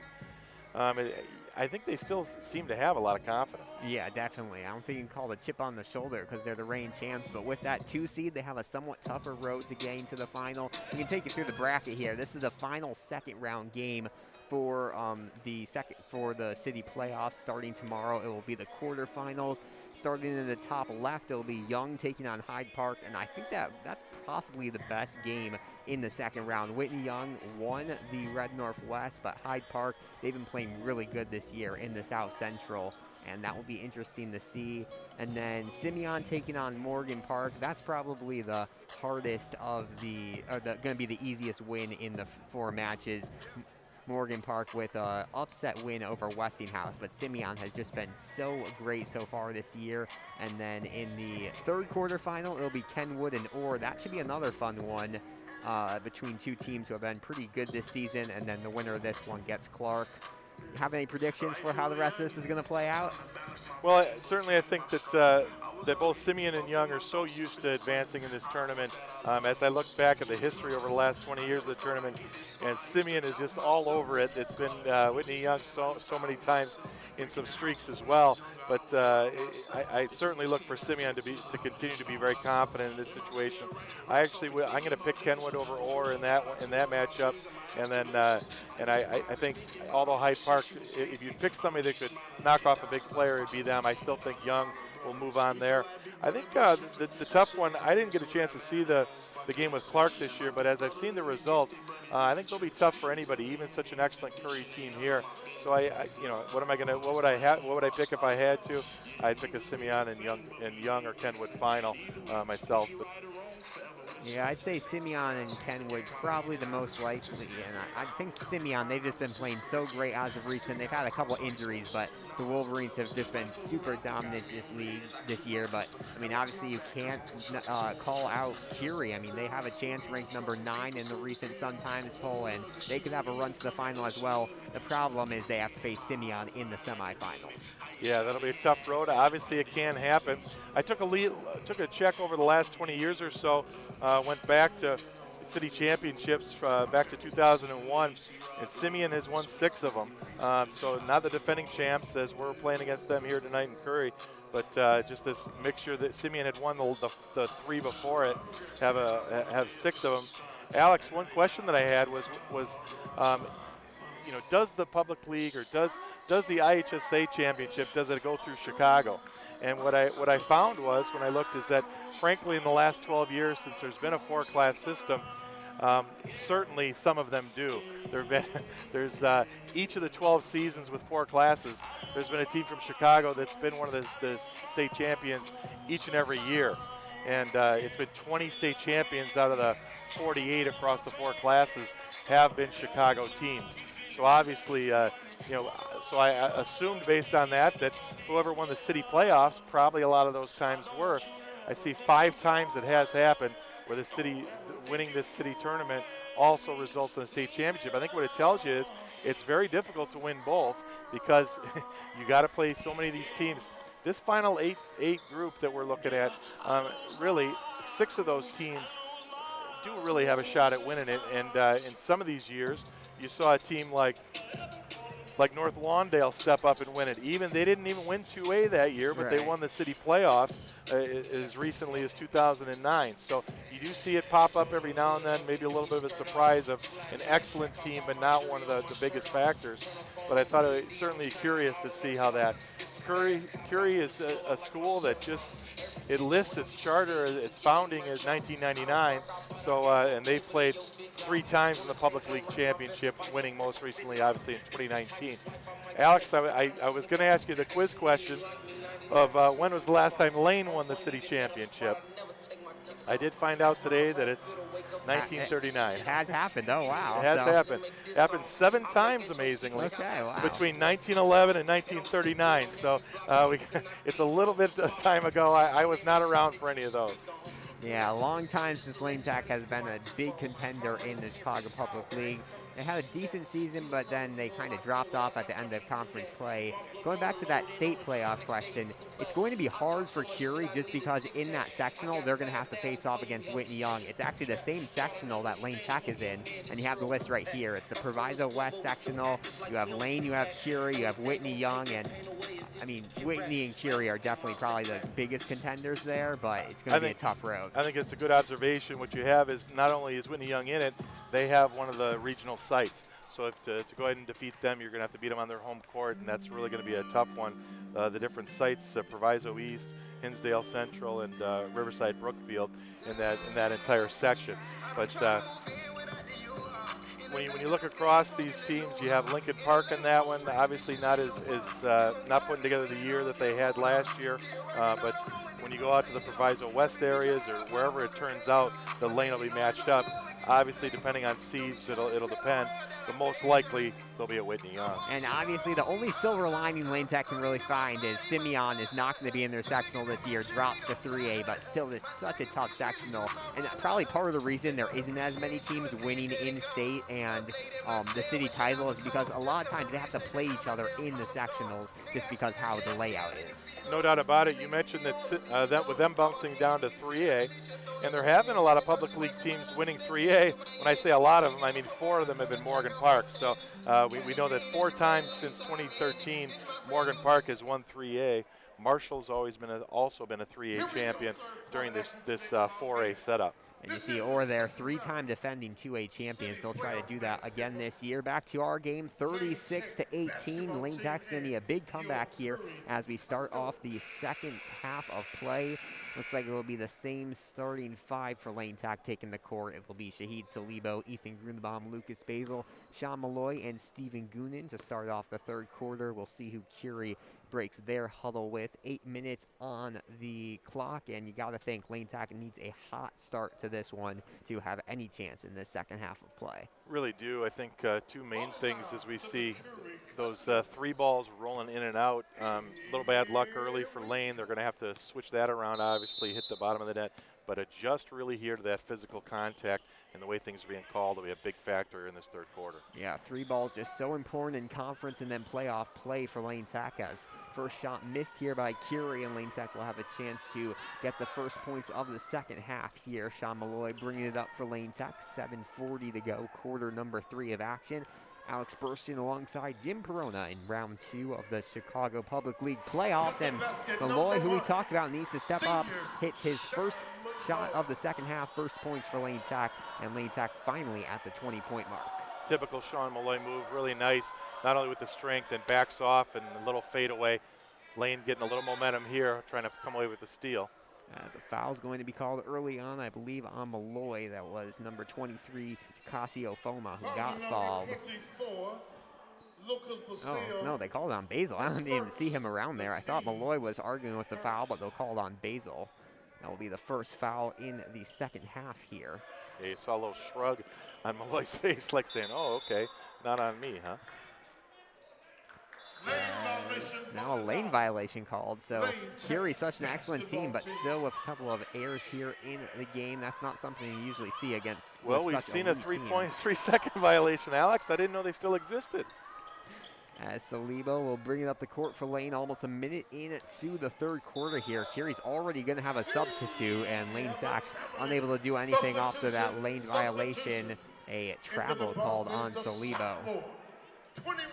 I think they still seem to have a lot of confidence. Yeah, definitely. I don't think you can call it a chip on the shoulder because they're the reigning champs, but with that 2 seed, they have a somewhat tougher road to getting to the final. We can take you through the bracket here. This is the final second round game for the city playoffs starting tomorrow. It will be the quarterfinals. Starting in the top left, it'll be Young taking on Hyde Park, and I think that's possibly the best game in the second round. Whitney Young won the Red Northwest, but Hyde Park, they've been playing really good this year in the South Central, and that will be interesting to see. And then Simeon taking on Morgan Park. That's probably the hardest of going to be the easiest win in the 4 matches. Morgan Park with an upset win over Westinghouse, but Simeon has just been so great so far this year. And then in the third quarterfinal, it'll be Kenwood and Orr. That should be another fun one between 2 teams who have been pretty good this season, and then the winner of this one gets Clark. Have any predictions for how the rest of this is going to play out? Well, certainly I think that that both Simeon and Young are so used to advancing in this tournament. As I look back at the history over the last 20 years of the tournament, and Simeon is just all over it. It's been Whitney Young so many times in some streaks as well. But I certainly look for Simeon to continue to be very confident in this situation. I'm going to pick Kenwood over Orr in that matchup, and then I think although Hyde Park, if you pick somebody that could knock off a big player, it'd be them. I still think Young will move on there. I think the tough one, I didn't get a chance to see the game with Clark this year, but as I've seen the results, I think they'll be tough for anybody, even such an excellent Curie team here. So what would I pick if I had to? I'd pick a Simeon and Young or Kenwood final myself. But yeah, I'd say Simeon and Kenwood probably the most likely, and I think Simeon, they've just been playing so great as of recent. They've had a couple injuries, but the Wolverines have just been super dominant this year. But I mean, obviously you can't call out Curie. I mean, they have a chance, ranked number 9 in the recent Sun Times poll, and they could have a run to the final as well. The problem is they have to face Simeon in the semifinals. Yeah, that'll be a tough road. Obviously, it can happen. I took a check over the last 20 years or so. Went back to city championships back to 2001, and Simeon has won 6 of them. So not the defending champs, as we're playing against them here tonight in Curie, but just this mixture that Simeon had won the 3 before it, have 6 of them. Alex, one question that I had was does the public league or does the IHSA championship, does it go through Chicago? And what I found was, when I looked, is that frankly in the last 12 years since there's been a 4-class system, certainly some of them do. There's each of the 12 seasons with 4 classes, there's been a team from Chicago that's been one of the state champions each and every year. And it's been 20 state champions out of the 48 across the 4 classes have been Chicago teams. So obviously, so I assumed based on that whoever won the city playoffs, probably a lot of those times were. I see 5 times it has happened where the city winning this city tournament also results in a state championship. I think what it tells you is it's very difficult to win both because you got to play so many of these teams. This final eight group that we're looking at, really 6 of those teams do really have a shot at winning it. And in some of these years, you saw a team like North Lawndale step up and win it. They didn't even win 2A that year, but right. They won the city playoffs as recently as 2009. So you do see it pop up every now and then, maybe a little bit of a surprise of an excellent team, but not one of the biggest factors. But I thought it was certainly curious to see how that. Curie is a school that it lists its charter, its founding as 1999. So and they played 3 times in the Public League Championship, winning most recently, obviously, in 2019. Alex, I was going to ask you the quiz question of when was the last time Lane won the city championship. I did find out today that it's 1939. It has happened. Oh, wow. It has happened. It happened 7 times, amazingly, okay, wow. between 1911 and 1939. So it's a little bit of time ago. I was not around for any of those. Yeah, a long time since Lane Tech has been a big contender in the Chicago Public League. They had a decent season, but then they kind of dropped off at the end of conference play. Going back to that state playoff question, it's going to be hard for Curie just because in that sectional, they're going to have to face off against Whitney Young. It's actually the same sectional that Lane Tech is in, and you have the list right here. It's the Proviso West sectional. You have Lane, you have Curie, you have Whitney Young, and I mean, Whitney and Curie are definitely probably the biggest contenders there, but it's going to be a tough road. I think it's a good observation. What you have is not only is Whitney Young in it, they have one of the regional sites. So if to go ahead and defeat them, you're going to have to beat them on their home court, and that's really going to be a tough one. The different sites, Proviso East, Hinsdale Central, and Riverside Brookfield in that entire section. But when you look across these teams, you have Lincoln Park in that one. Obviously not not putting together the year that they had last year, but when you go out to the Proviso West areas or wherever it turns out, the lane will be matched up. Obviously, depending on seeds, it'll depend. But most likely, they'll be at Whitney Young. And obviously, the only silver lining Lane Tech can really find is Simeon is not going to be in their sectional this year, drops to 3A, but still is such a tough sectional. And probably part of the reason there isn't as many teams winning in-state and the city title is because a lot of times they have to play each other in the sectionals just because how the layout is. No doubt about it. You mentioned that with them bouncing down to 3A, and there have been a lot of public league teams winning 3A. When I say a lot of them, I mean 4 of them have been Morgan Park. So we know that 4 times since 2013, Morgan Park has won 3A. Marshall's always also been a 3A champion during this 4A setup. And you see Orr there, 3-time defending 2A champions. They'll try to do that again this year. Back to our game, 36-18. Lane Tech's going to need a big comeback here as we start off the second half of play. Looks like it will be the same starting 5 for Lane Tech taking the court. It will be Shahid Salibo, Ethan Grunbaum, Lucas Basil, Sean Malloy, and Stephen Goonan to start off the third quarter. We'll see who Curie breaks their huddle with. 8 minutes on the clock, and you got to think Lane Tech needs a hot start to this one to have any chance in this second half of play. Really do. I think 2 main things as we see those 3 balls rolling in and out. A little bad luck early for Lane. They're going to have to switch that around, obviously, hit the bottom of the net, but adjust really here to that physical contact and the way things are being called will be a big factor in this third quarter. Yeah, 3 balls just so important in conference and then playoff play for Lane Tech as first shot missed here by Curie, and Lane Tech will have a chance to get the first points of the second half here. Sean Malloy bringing it up for Lane Tech, 7:40 to go, quarter number 3 of action. Alex Burstyn alongside Jim Perona in round 2 of the Chicago Public League playoffs. And Malloy, who we talked about, needs to step up, hits his first shot of the second half, first points for Lane Tech, and Lane Tech finally at the 20-point mark. Typical Sean Malloy move, really nice, not only with the strength and backs off and a little fade away. Lane getting a little momentum here, trying to come away with the steal. As a foul's going to be called early on, I believe, on Malloy. That was number 23, Casio Foma, who got fouled. Oh, no, they called on Basil. I didn't even see him around there. I thought Malloy was arguing with the foul, but they'll call it on Basil. That will be the first foul in the second half here. Yeah, you saw a little shrug on Malloy's face, like saying, oh, okay, not on me, huh? Now a lane violation called. So Curie's such an excellent team, but still with a couple of errors here in the game. That's not something you usually see against. Well, we've seen a 3.3-second violation, Alex. I didn't know they still existed. As Salibo will bring it up the court for Lane, almost a minute into the third quarter here. Curie's already going to have a substitute, and Lane Tech unable to do anything after that lane violation. A travel called on Salibo. 21,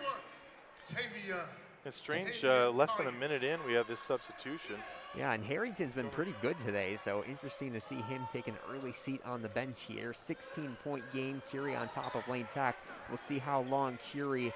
Tavion. It's strange, less than a minute in, we have this substitution. Yeah, and Harrington's been pretty good today, so interesting to see him take an early seat on the bench here. 16-point game, Curie on top of Lane Tech. We'll see how long Curie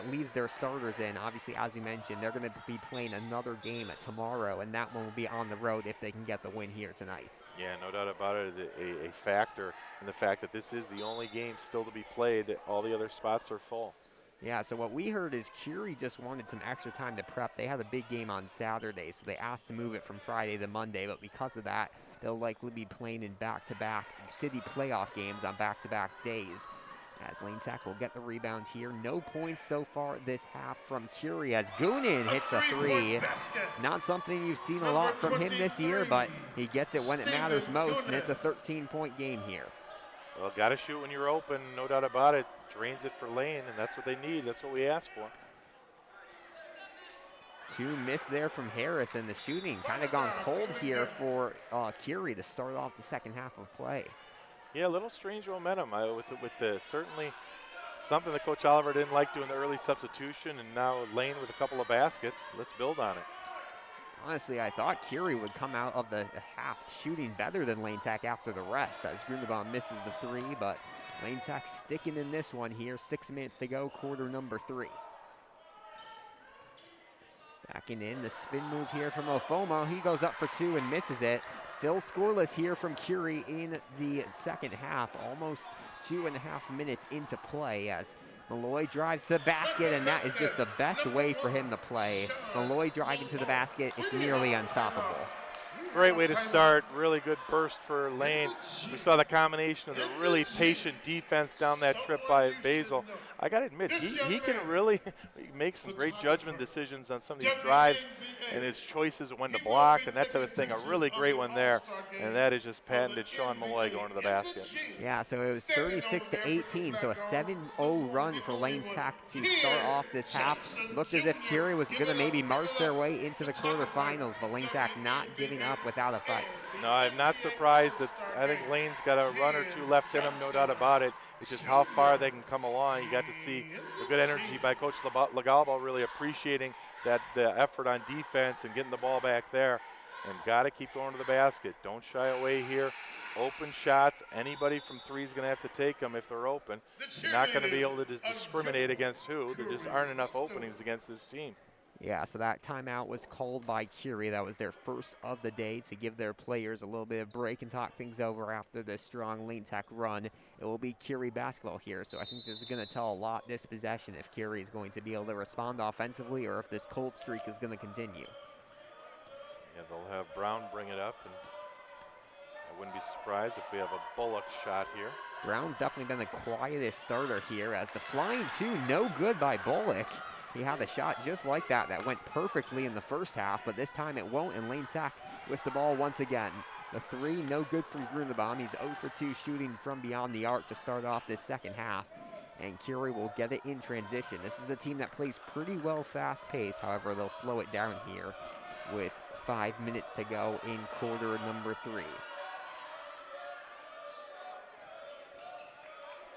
leaves their starters in. Obviously, as you mentioned, they're going to be playing another game tomorrow, and that one will be on the road if they can get the win here tonight. Yeah, no doubt about it. A factor in the fact that this is the only game still to be played. All the other spots are full. Yeah, so what we heard is Curie just wanted some extra time to prep. They had a big game on Saturday, so they asked to move it from Friday to Monday, but because of that, they'll likely be playing in back-to-back city playoff games on back-to-back days. as Lane Tech will get the rebound here. No points so far this half from Curie as Goonan hits a three. Not something you've seen a lot from him this year, but he gets it when it matters most, and it's a 13-point game here. Well, got to shoot when you're open, no doubt about it. Drains it for Lane, and that's what they need. That's what we asked for. 2 missed there from Harris, and the shooting kind of gone cold here for Curie to start off the second half of play. Yeah, a little strange momentum with the certainly something that Coach Oliver didn't like doing the early substitution, and now Lane with a couple of baskets. Let's build on it. Honestly, I thought Curie would come out of the half shooting better than Lane Tech after the rest, as Grunewald misses the 3, but Lane Tech sticking in this one here. 6 minutes to go, quarter number 3. Backing in, the spin move here from Ofomo. He goes up for 2 and misses it. Still scoreless here from Curie in the second half. Almost 2.5 minutes into play as Malloy drives to the basket, and that is just the best way for him to play. Malloy driving to the basket, it's nearly unstoppable. Great way to start, really good burst for Lane. We saw the combination of the really patient defense down that trip by Basil. I got to admit, he can really make some great judgment decisions on some of these drives and his choices of when to block and that type of thing. A really great one there, and that is just patented Sean Malloy going to the basket. Yeah, so it was 36-18, so a 7-0 run for Lane Tech to start off this half. Looked as if Curie was going to maybe march their way into the quarterfinals, but Lane Tech not giving up without a fight. No, I'm not surprised that I think Lane's got a run or 2 left in him, no doubt about it. It's just how far they can come along. You got to see the good energy by Coach Lagalba, really appreciating the effort on defense and getting the ball back there. And got to keep going to the basket. Don't shy away here. Open shots. Anybody from 3 is going to have to take them if they're open. You're not going to be able to discriminate against who. There just aren't enough openings against this team. Yeah, so that timeout was called by Curie. That was their first of the day to give their players a little bit of break and talk things over after this strong Lane Tech run. It will be Curie basketball here, so I think this is going to tell a lot this possession if Curie is going to be able to respond offensively or if this cold streak is going to continue. Yeah, they'll have Brown bring it up, and I wouldn't be surprised if we have a Bullock shot here. Brown's definitely been the quietest starter here as the flying 2, no good by Bullock. He had a shot just like that went perfectly in the first half, but this time it won't, and Lane Tech with the ball once again. The 3, no good from Grunebaum. He's 0 for 2 shooting from beyond the arc to start off this second half, and Curie will get it in transition. This is a team that plays pretty well fast-paced. However, they'll slow it down here with 5 minutes to go in quarter number 3.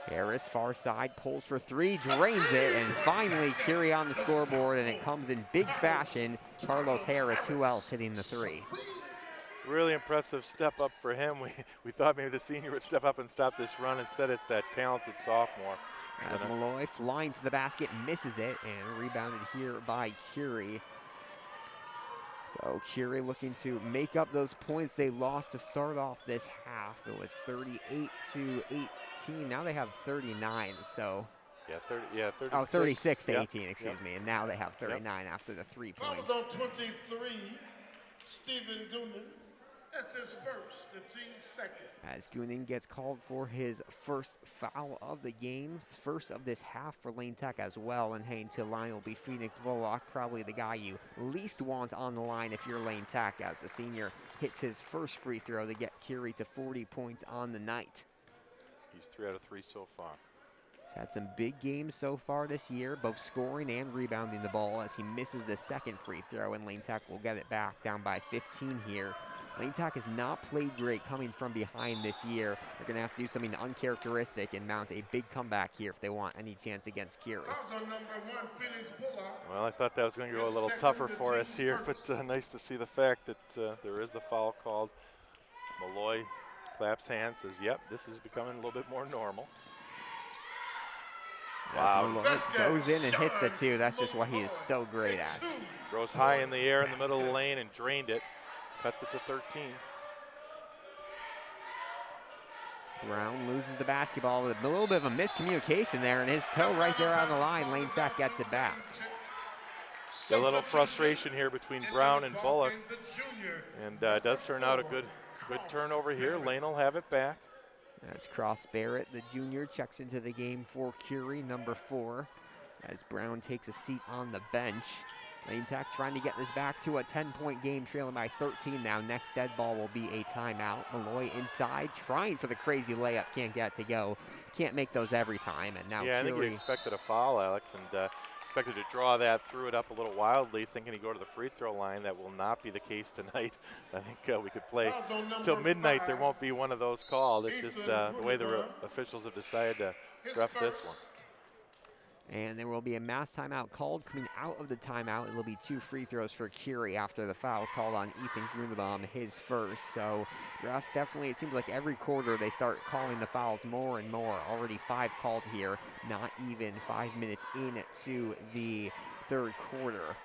Harris, far side, pulls for 3, drains it, and finally Curie on the scoreboard, and it comes in big fashion. Carlos Harris, who else hitting the 3? Really impressive step up for him. We thought maybe the senior would step up and stop this run. Instead, it's that talented sophomore. As Malloy flying to the basket, misses it, and rebounded here by Curie. So Curie looking to make up those points they lost to start off this half. It was 38-18. Now they have 39. So yeah, 36. Oh, 36-18, excuse me. And now they have 39 after the 3 points. On 23, Stephen Goonan. That's his first, the team's second. As Goonan gets called for his first foul of the game, first of this half for Lane Tech as well. And heading to line will be Phoenix Bullock, probably the guy you least want on the line if you're Lane Tech, as the senior hits his first free throw to get Curie to 40 points on the night. He's 3 out of 3 so far. He's had some big games so far this year, both scoring and rebounding the ball, as he misses the second free throw, and Lane Tech will get it back down by 15 here. Lane Tech has not played great coming from behind this year. They're going to have to do something uncharacteristic and mount a big comeback here if they want any chance against Curie. Well, I thought that was going to go a little tougher for us here, but nice to see the fact that there is the foul called. Malloy claps hands, says, yep, this is becoming a little bit more normal. Wow. Goes in and hits the 2. That's just what he is so great at. Throws high in the air in the middle of the lane and drained it. Cuts it to 13. Brown loses the basketball with a little bit of a miscommunication there, and his toe right there on the line. Lane Tech gets it back. A little frustration here between Brown and Bullock, and does turn out a good turnover here. Lane will have it back. As Cross Barrett, the junior, checks into the game for Curie, number 4, as Brown takes a seat on the bench. Lane Tech trying to get this back to a 10-point game, trailing by 13 now. Next dead ball will be a timeout. Malloy inside, trying for the crazy layup, can't get it to go. Can't make those every time, and now yeah, Curie. I think he expected a foul, Alex, and expected to draw that, threw it up a little wildly, thinking he'd go to the free throw line. That will not be the case tonight. I think we could play till midnight. There won't be one of those called. It's just the way the officials have decided to ref this one. And there will be a mass timeout called. Coming out of the timeout, it will be 2 free throws for Curie after the foul called on Ethan Grunbaum, his first. So refs definitely, it seems like every quarter they start calling the fouls more and more. Already 5 called here, not even 5 minutes into the third quarter.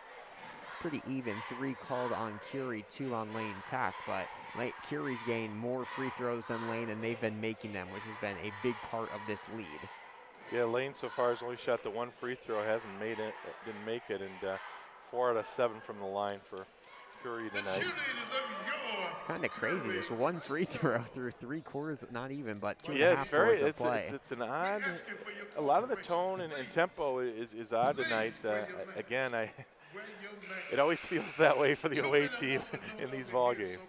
Pretty even, 3 called on Curie, 2 on Lane Tech, but Curie's gained more free throws than Lane, and they've been making them, which has been a big part of this lead. Yeah, Lane so far has only shot the 1 free throw, hasn't made it, didn't make it, and 4 out of 7 from the line for Curie tonight. It's kind of crazy, just 1 free throw through 3 quarters, not even, but 2.5 yeah, quarters of play. It's an odd, a lot of the tone and tempo is odd tonight. Again, it always feels that way for the away team in these ball games.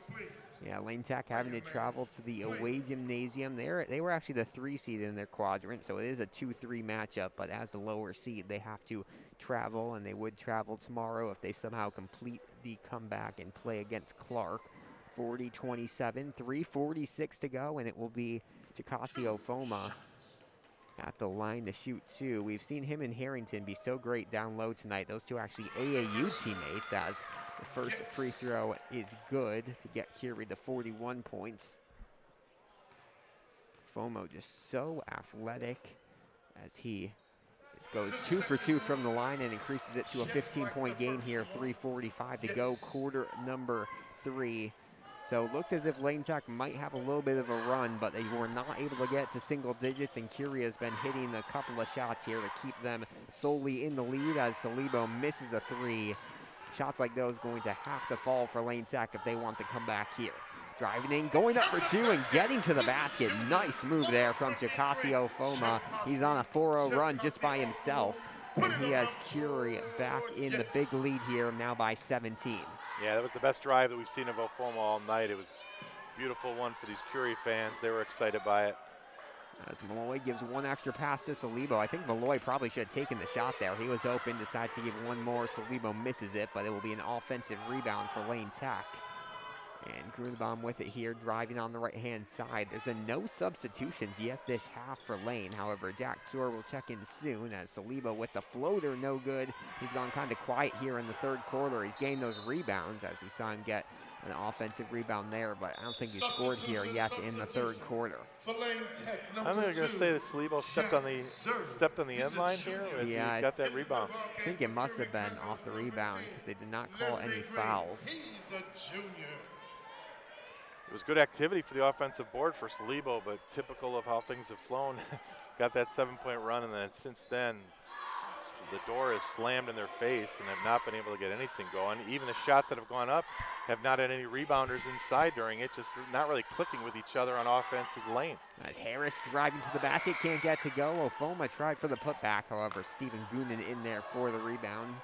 Yeah, Lane Tech having to travel to the away gymnasium. They were actually the 3 seed in their quadrant, so it is a 2-3 matchup, but as the lower seed, they have to travel, and they would travel tomorrow if they somehow complete the comeback and play against Clark. 40-27, 3:46 to go, and it will be Jacasio Foma at the line to shoot 2. We've seen him and Harrington be so great down low tonight. Those 2 actually AAU teammates, as the first free throw is good to get Curie to 41 points. Fomo just so athletic as he goes 2 for 2 from the line and increases it to a 15-point game here. 3:45 to go, quarter number 3. So it looked as if Lane Tech might have a little bit of a run, but they were not able to get to single digits, and Curie has been hitting a couple of shots here to keep them solely in the lead as Salibo misses a 3. Shots like those going to have to fall for Lane Tech if they want to come back here. Driving in, going up for 2 and getting to the basket. Nice move there from Jacasio Foma. He's on a 4-0 run just by himself, and he has Curie back in the big lead here now by 17. Yeah, that was the best drive that we've seen of Ofoma all night. It was a beautiful one for these Curie fans. They were excited by it. As Malloy gives 1 extra pass to Salibo. I think Malloy probably should have taken the shot there. He was open, decides to give 1 more. Salibo misses it, but it will be an offensive rebound for Lane Tech. And Grunbaum with it here, driving on the right-hand side. There's been no substitutions yet this half for Lane. However, Jack Soar will check in soon as Salibo with the floater, no good. He's gone kind of quiet here in the third quarter. He's gained those rebounds as we saw him get an offensive rebound there, but I don't think he scored here yet in the third quarter. I'm going to say that Salibo stepped on the end line here as he got that rebound. I think it must have been off the rebound because they did not call any fouls. It was good activity for the offensive board for Salibo, but typical of how things have flown. Got that 7-point run, and then since then, the door is slammed in their face and have not been able to get anything going. Even the shots that have gone up have not had any rebounders inside during it, just not really clicking with each other on offensive lane. As Harris driving to the basket, can't get to go. Ofoma tried for the putback, however, Stephen Goonan in there for the rebound.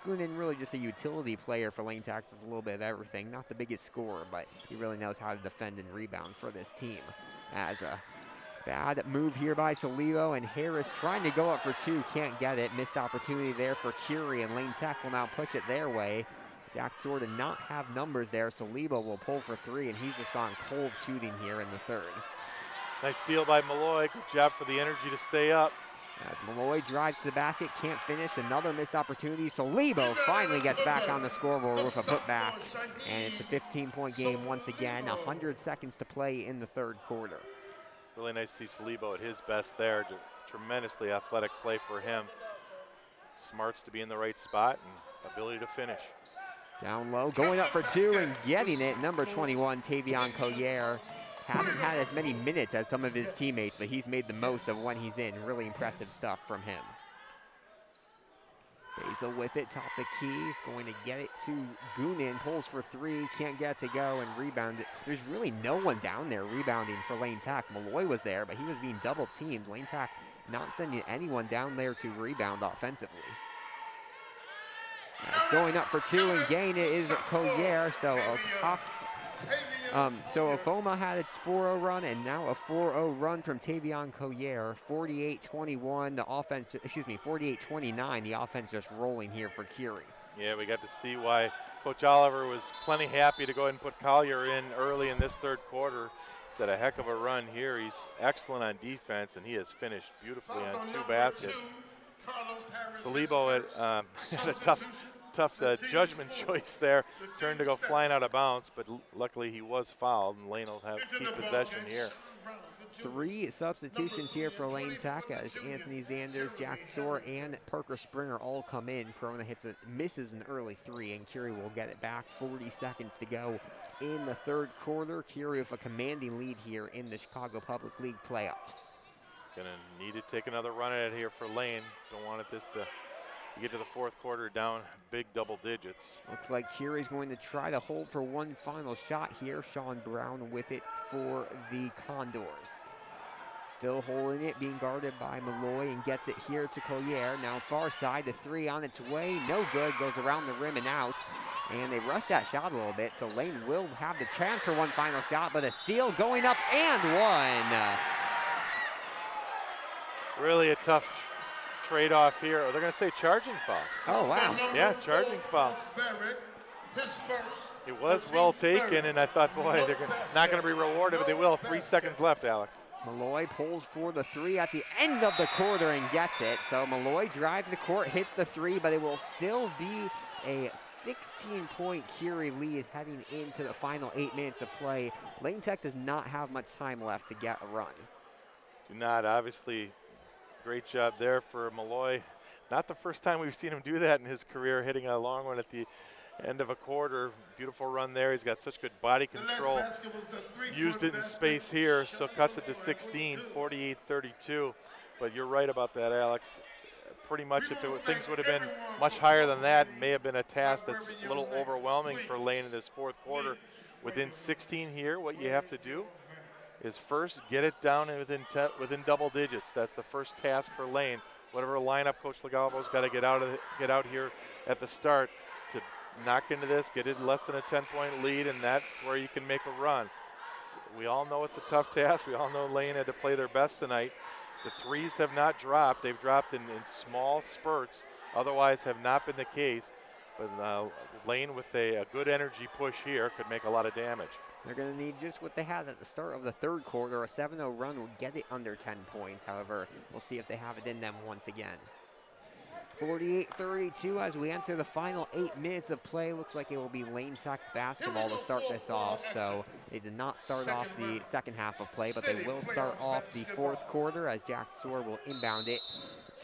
Goonan really just a utility player for Lane Tech with a little bit of everything. Not the biggest scorer, but he really knows how to defend and rebound for this team. As a bad move here by Salibo, and Harris trying to go up for 2, can't get it. Missed opportunity there for Curie, and Lane Tech will now push it their way. Jack Soar did not have numbers there. Salibo will pull for 3, and he's just gone cold shooting here in the third. Nice steal by Malloy. Good job for the energy to stay up. As Malloy drives to the basket, can't finish. Another missed opportunity. Salibo finally gets back on the scoreboard with a putback. And it's a 15-point game once again. 100 seconds to play in the third quarter. Really nice to see Salibo at his best there. Tremendously athletic play for him. Smarts to be in the right spot and ability to finish. Down low, going up for 2 and getting it. Number 21, Tavion Collier. Hasn't had as many minutes as some of his teammates, but he's made the most of when he's in. Really impressive stuff from him. Basil with it, top the key, is going to get it to Goonan, pulls for three, can't get it to go, and rebound it. There's really no one down there rebounding for Lane Tech. Malloy was there, but he was being double teamed. Lane Tech not sending anyone down there to rebound offensively. As going up for two and gain it is Collier, so Ofoma had a 4-0 run, and now a 4-0 run from Tavion Collier. 48-21, the offense, 48-29, the offense just rolling here for Curie. Yeah, we got to see why Coach Oliver was plenty happy to go ahead and put Collier in early in this third quarter. He's had a heck of a run here. He's excellent on defense, and he has finished beautifully on 2 baskets. Salibo had a tough judgment choice there. Turned to go flying out of bounds, but luckily he was fouled, and Lane will have keep possession here. 3 substitutions here for Lane Tech as Anthony Zanders, Jack Soar, and Parker Springer all come in. Perona misses an early 3, and Curie will get it back. 40 seconds to go in the third quarter. Curie with a commanding lead here in the Chicago Public League playoffs. Gonna need to take another run at it here for Lane. Don't want this to get to the fourth quarter down big double digits. Looks like Curie's going to try to hold for one final shot here. Sean Brown with it for the Condors. Still holding it, being guarded by Malloy, and gets it here to Collier. Now far side, the 3 on its way, no good, goes around the rim and out. And they rush that shot a little bit, so Lane will have the chance for one final shot, but a steal going up and one. Really a tough trade-off here. Oh, they're going to say charging foul. Oh, wow. Yeah, charging foul. It was well taken, and I thought, boy, they're not going to be rewarded, but they will. 3 seconds left, Alex. Malloy pulls for the 3 at the end of the quarter and gets it. So Malloy drives the court, hits the 3, but it will still be a 16-point Curie lead heading into the final 8 minutes of play. Lane Tech does not have much time left to get a run. Do not, obviously. Great job there for Malloy. Not the first time we've seen him do that in his career, hitting a long one at the end of a quarter. Beautiful run there. He's got such good body control. Used it in space here, so cuts it to 16, 48-32. But you're right about that, Alex. Pretty much if things would have been much higher than that, it may have been a task that's a little overwhelming for Lane in this fourth quarter. Within 16 here, what you have to do is first get it down within double digits. That's the first task for Lane. Whatever lineup Coach Legalvo's got to get out here at the start to knock into this, get it less than a 10-point lead, and that's where you can make a run. We all know it's a tough task. We all know Lane had to play their best tonight. The 3s have not dropped. They've dropped in small spurts, otherwise have not been the case. But Lane with a good energy push here could make a lot of damage. They're going to need just what they had at the start of the third quarter. A 7-0 run will get it under 10 points. However, we'll see if they have it in them once again. 48-32 as we enter the final 8 minutes of play. Looks like it will be Lane Tech basketball to start this off. So they did not start off the second half of play, but they will start off the fourth quarter as Jack Soar will inbound it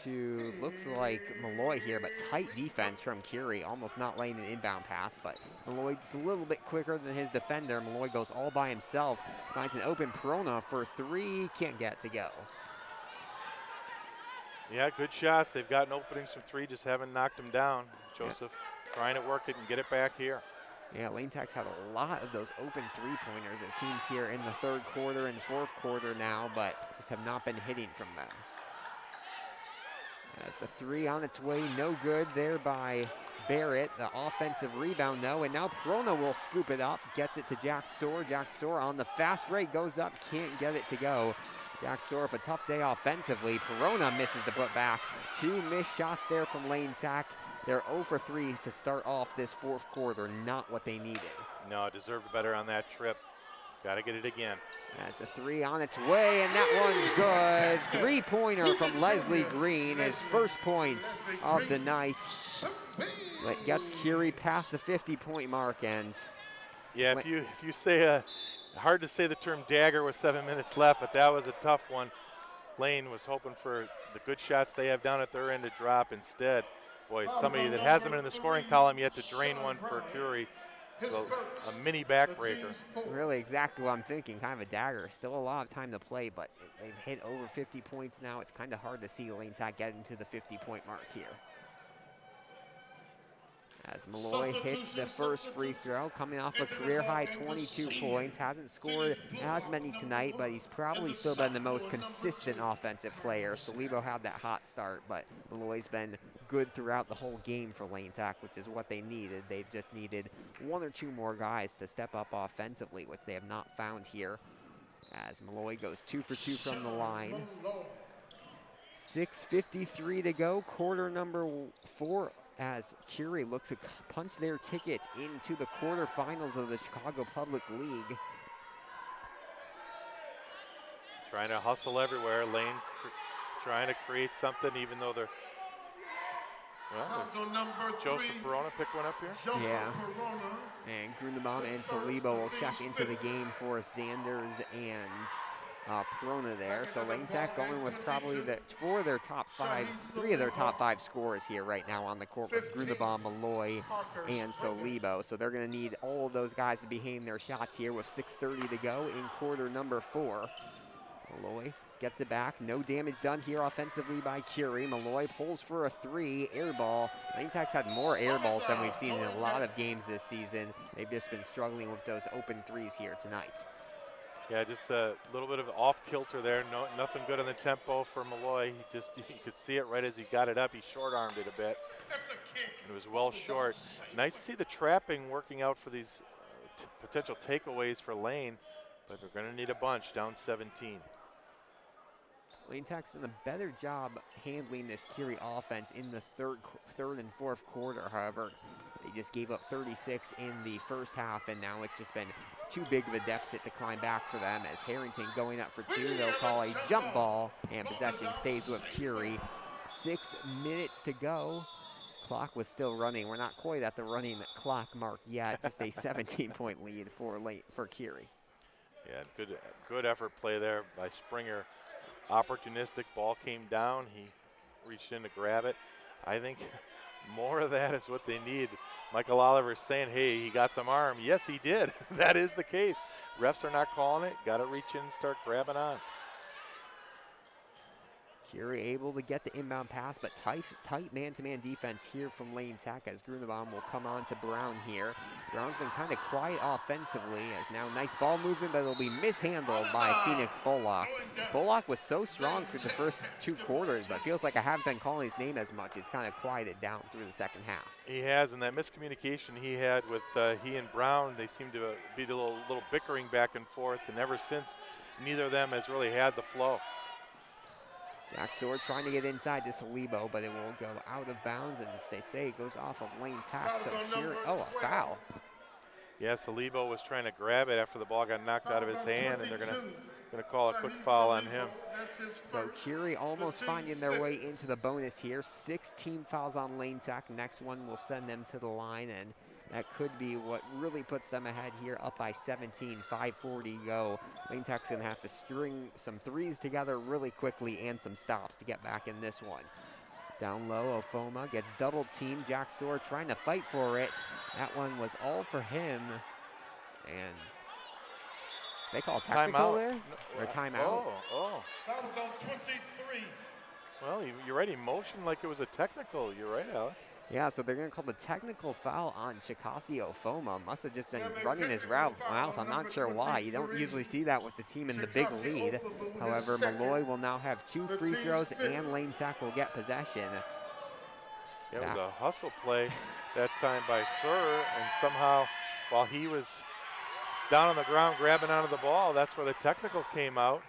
to, looks like Malloy here, but tight defense from Curie, almost not laying an inbound pass, but Malloy's a little bit quicker than his defender. Malloy goes all by himself, finds an open Perona for 3, can't get it to go. Yeah, good shots. They've gotten openings from 3, just haven't knocked them down. Joseph trying to work it and get it back here. Yeah, Lane Tech's had a lot of those open 3-pointers, it seems, here in the third quarter and fourth quarter now, but just have not been hitting from them. As the 3 on its way, no good there by Barrett. The offensive rebound, though, and now Perona will scoop it up, gets it to Jack Soar. Jack Soar on the fast break, goes up, can't get it to go. Jack Soar with a tough day offensively. Perona misses the putback. 2 missed shots there from Lane Tech. They're 0 for 3 to start off this fourth quarter, not what they needed. No, deserved better on that trip. Got to get it again. That's a 3 on its way, and that one's good. 3-pointer from Leslie Green, his first points of the night. That gets Curie past the 50-point mark, and yeah, if you say hard to say the term dagger with 7 minutes left, but that was a tough one. Lane was hoping for the good shots they have down at their end to drop instead. Boy, somebody that hasn't been in the scoring column yet to drain one for Curie. So a mini backbreaker. Really exactly what I'm thinking, kind of a dagger. Still a lot of time to play, but they've hit over 50 points now. It's kind of hard to see Lane Tech getting to the 50-point mark here. As Malloy hits the first free throw, coming off a career-high 22 points. Hasn't scored as many tonight, but he's probably still been the most consistent offensive player. Salibo had that hot start, but Malloy's been good throughout the whole game for Lane Tech, which is what they needed. They've just needed one or two more guys to step up offensively, which they have not found here. As Malloy goes 2 for 2 from the line. 6:53 to go, quarter number 4, as Curie looks to punch their ticket into the quarterfinals of the Chicago Public League. Trying to hustle everywhere. Lane trying to create something, even though they're. Well, Joseph Perona pick one up here. Yeah. And Grundebaum and Salibo will check into the game for Sanders and Perona there. So Lane Tech going with probably three of their top five scorers here right now on the court with Grundebaum, Malloy, and Salibo. So they're going to need all of those guys to be hitting their shots here with 6:30 to go in quarter number 4. Malloy gets it back. No damage done here offensively by Curie. Malloy pulls for a 3, air ball. Lane Tech's had more air balls than we've seen in a lot of games this season. They've just been struggling with those open threes here tonight. Yeah, just a little bit of off kilter there. No, nothing good on the tempo for Malloy. You could see it right as he got it up. He short-armed it a bit. And it was well short. Nice to see the trapping working out for these potential takeaways for Lane, but they're going to need a bunch, down 17. Lane Tech's done a better job handling this Curie offense in the third and fourth quarter. However, they just gave up 36 in the first half, and now it's just been too big of a deficit to climb back for them. As Harrington going up for 2, they'll call a jump ball, and possession stays with Curie. 6 minutes to go. Clock was still running. We're not quite at the running clock mark yet. Just a 17-point lead for Curie. Yeah, good effort play there by Springer. Opportunistic ball came down. He reached in to grab it. I think more of that is what they need. Michael Oliver's saying, hey, he got some arm. Yes, he did. That is the case. Refs are not calling it. Got to reach in and start grabbing on. Curie able to get the inbound pass, but tight man-to-man defense here from Lane Tech as Grundebaum will come on to Brown here. Brown's been kind of quiet offensively as now nice ball movement, but it'll be mishandled by Phoenix Bullock. Bullock was so strong for the first 2 quarters, but feels like I haven't been calling his name as much. He's kind of quieted down through the second half. He has, and that miscommunication he had with he and Brown, they seem to be a little bickering back and forth, and ever since, neither of them has really had the flow. Jack Sword trying to get inside to Salibo, but it will go out of bounds, and they say it goes off of Lane Tech. So Curie, a foul. Yeah, Salibo was trying to grab it after the ball got knocked out of his hand, and they're gonna call a quick foul on him. So Curie almost finding their way into the bonus here. 16 fouls on Lane Tech. Next one will send them to the line, and that could be what really puts them ahead here, up by 17, 5:40 to go. Lane Tech's gonna have to string some threes together really quickly and some stops to get back in this one. Down low, Ofoma gets double teamed. Jack Sword trying to fight for it. That one was all for him. And they call technical timeout there? Or timeout? Oh. That was on 23. Well, you're right. He motioned like it was a technical. You're right, Alex. Yeah, so they're going to call the technical foul on Chikasi Ofoma. Must have just been running his mouth. I'm not sure why. You don't usually see that with the team in the big lead. However, Malloy will now have 2 free throws, and Lane Tech will get possession. It was a hustle play that time by Sir, and somehow, while he was down on the ground grabbing onto the ball, that's where the technical came out.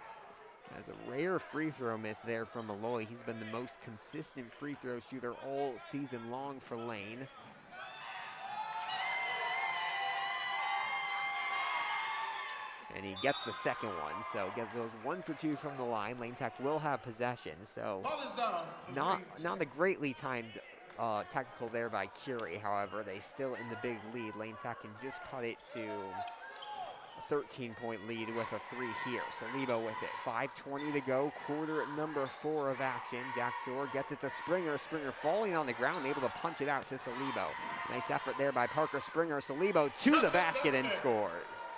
As a rare free throw miss there from Malloy. He's been the most consistent free throw shooter all season long for Lane. And he gets the second one, so goes 1 for 2 from the line. Lane Tech will have possession, so not a greatly timed technical there by Curie. However, they still in the big lead. Lane Tech can just cut it to 13-point lead with a 3 here. Salibo with it. 5:20 to go. Quarter number 4 of action. Jack Sword gets it to Springer. Springer falling on the ground, able to punch it out to Salibo. Nice effort there by Parker Springer. Salibo to the basket and scores.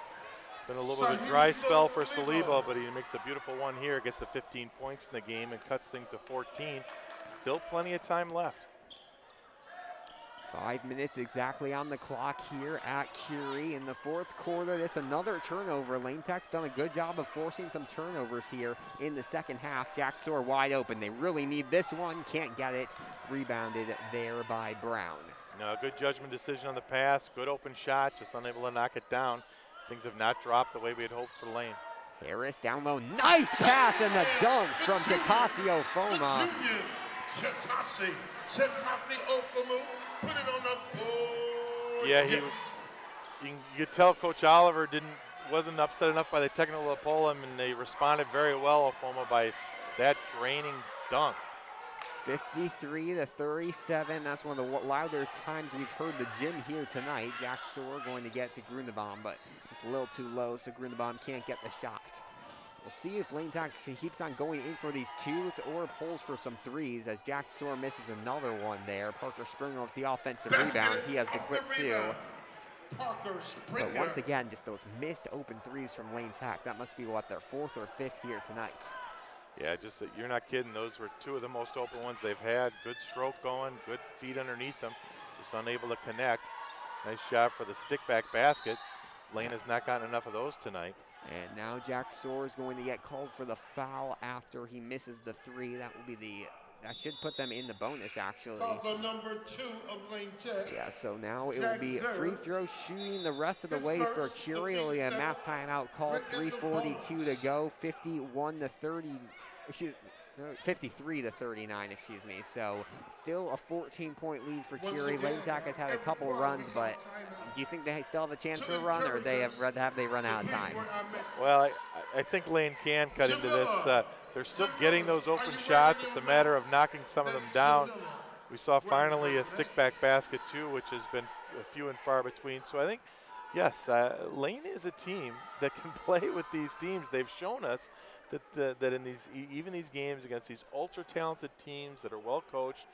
Been a little bit of a dry spell for Salibo, but he makes a beautiful one here. Gets the 15 points in the game and cuts things to 14. Still plenty of time left. 5 minutes exactly on the clock here at Curie in the fourth quarter. This another turnover. Lane Tech's done a good job of forcing some turnovers here in the second half. Jack Soar wide open. They really need this one. Can't get it. Rebounded there by Brown. No, good judgment decision on the pass. Good open shot. Just unable to knock it down. Things have not dropped the way we had hoped for Lane. Harris down low. Nice pass and the dunk from Takasi Ofoma. Takasi Ofoma put it on the board. Yeah, you could tell Coach Oliver wasn't upset enough by the technical to pull him, and they responded very well, Ofoma, by that draining dunk. 53-37. That's one of the louder times we've heard the gym here tonight. Jack Soar going to get to Grunewald, but just a little too low, so Grunewald can't get the shot. We'll see if Lane Tech keeps on going in for these twos or pulls for some threes as Jack Soar misses another one there. Parker Springer with the offensive rebound. He has the clip too. But once again, just those missed open threes from Lane Tech. That must be what, their fourth or fifth here tonight. Yeah, just that you're not kidding. Those were two of the most open ones they've had. Good stroke going, good feet underneath them. Just unable to connect. Nice shot for the stick back basket. Lane has not gotten enough of those tonight. And now Jack Soar is going to get called for the foul after he misses the three. That will be that should put them in the bonus, actually. Foul number 2 of Lane Tech. Yeah, so now it will be free throw shooting the rest of the way for Curie. We have mass timeout called. 3:42 to go. 53 to 39, excuse me. So still a 14-point lead for Curie. Lane Tech has had a couple runs, but do you think they still have a chance for a run, or have they run out of time? Well, I think Lane can cut into this. They're still getting those open shots. It's a matter of knocking some of them down. We saw finally a stick back basket too, which has been few and far between. So I think, yes, Lane is a team that can play with these teams. They've shown us that in these even these games against these ultra talented teams that are well coached,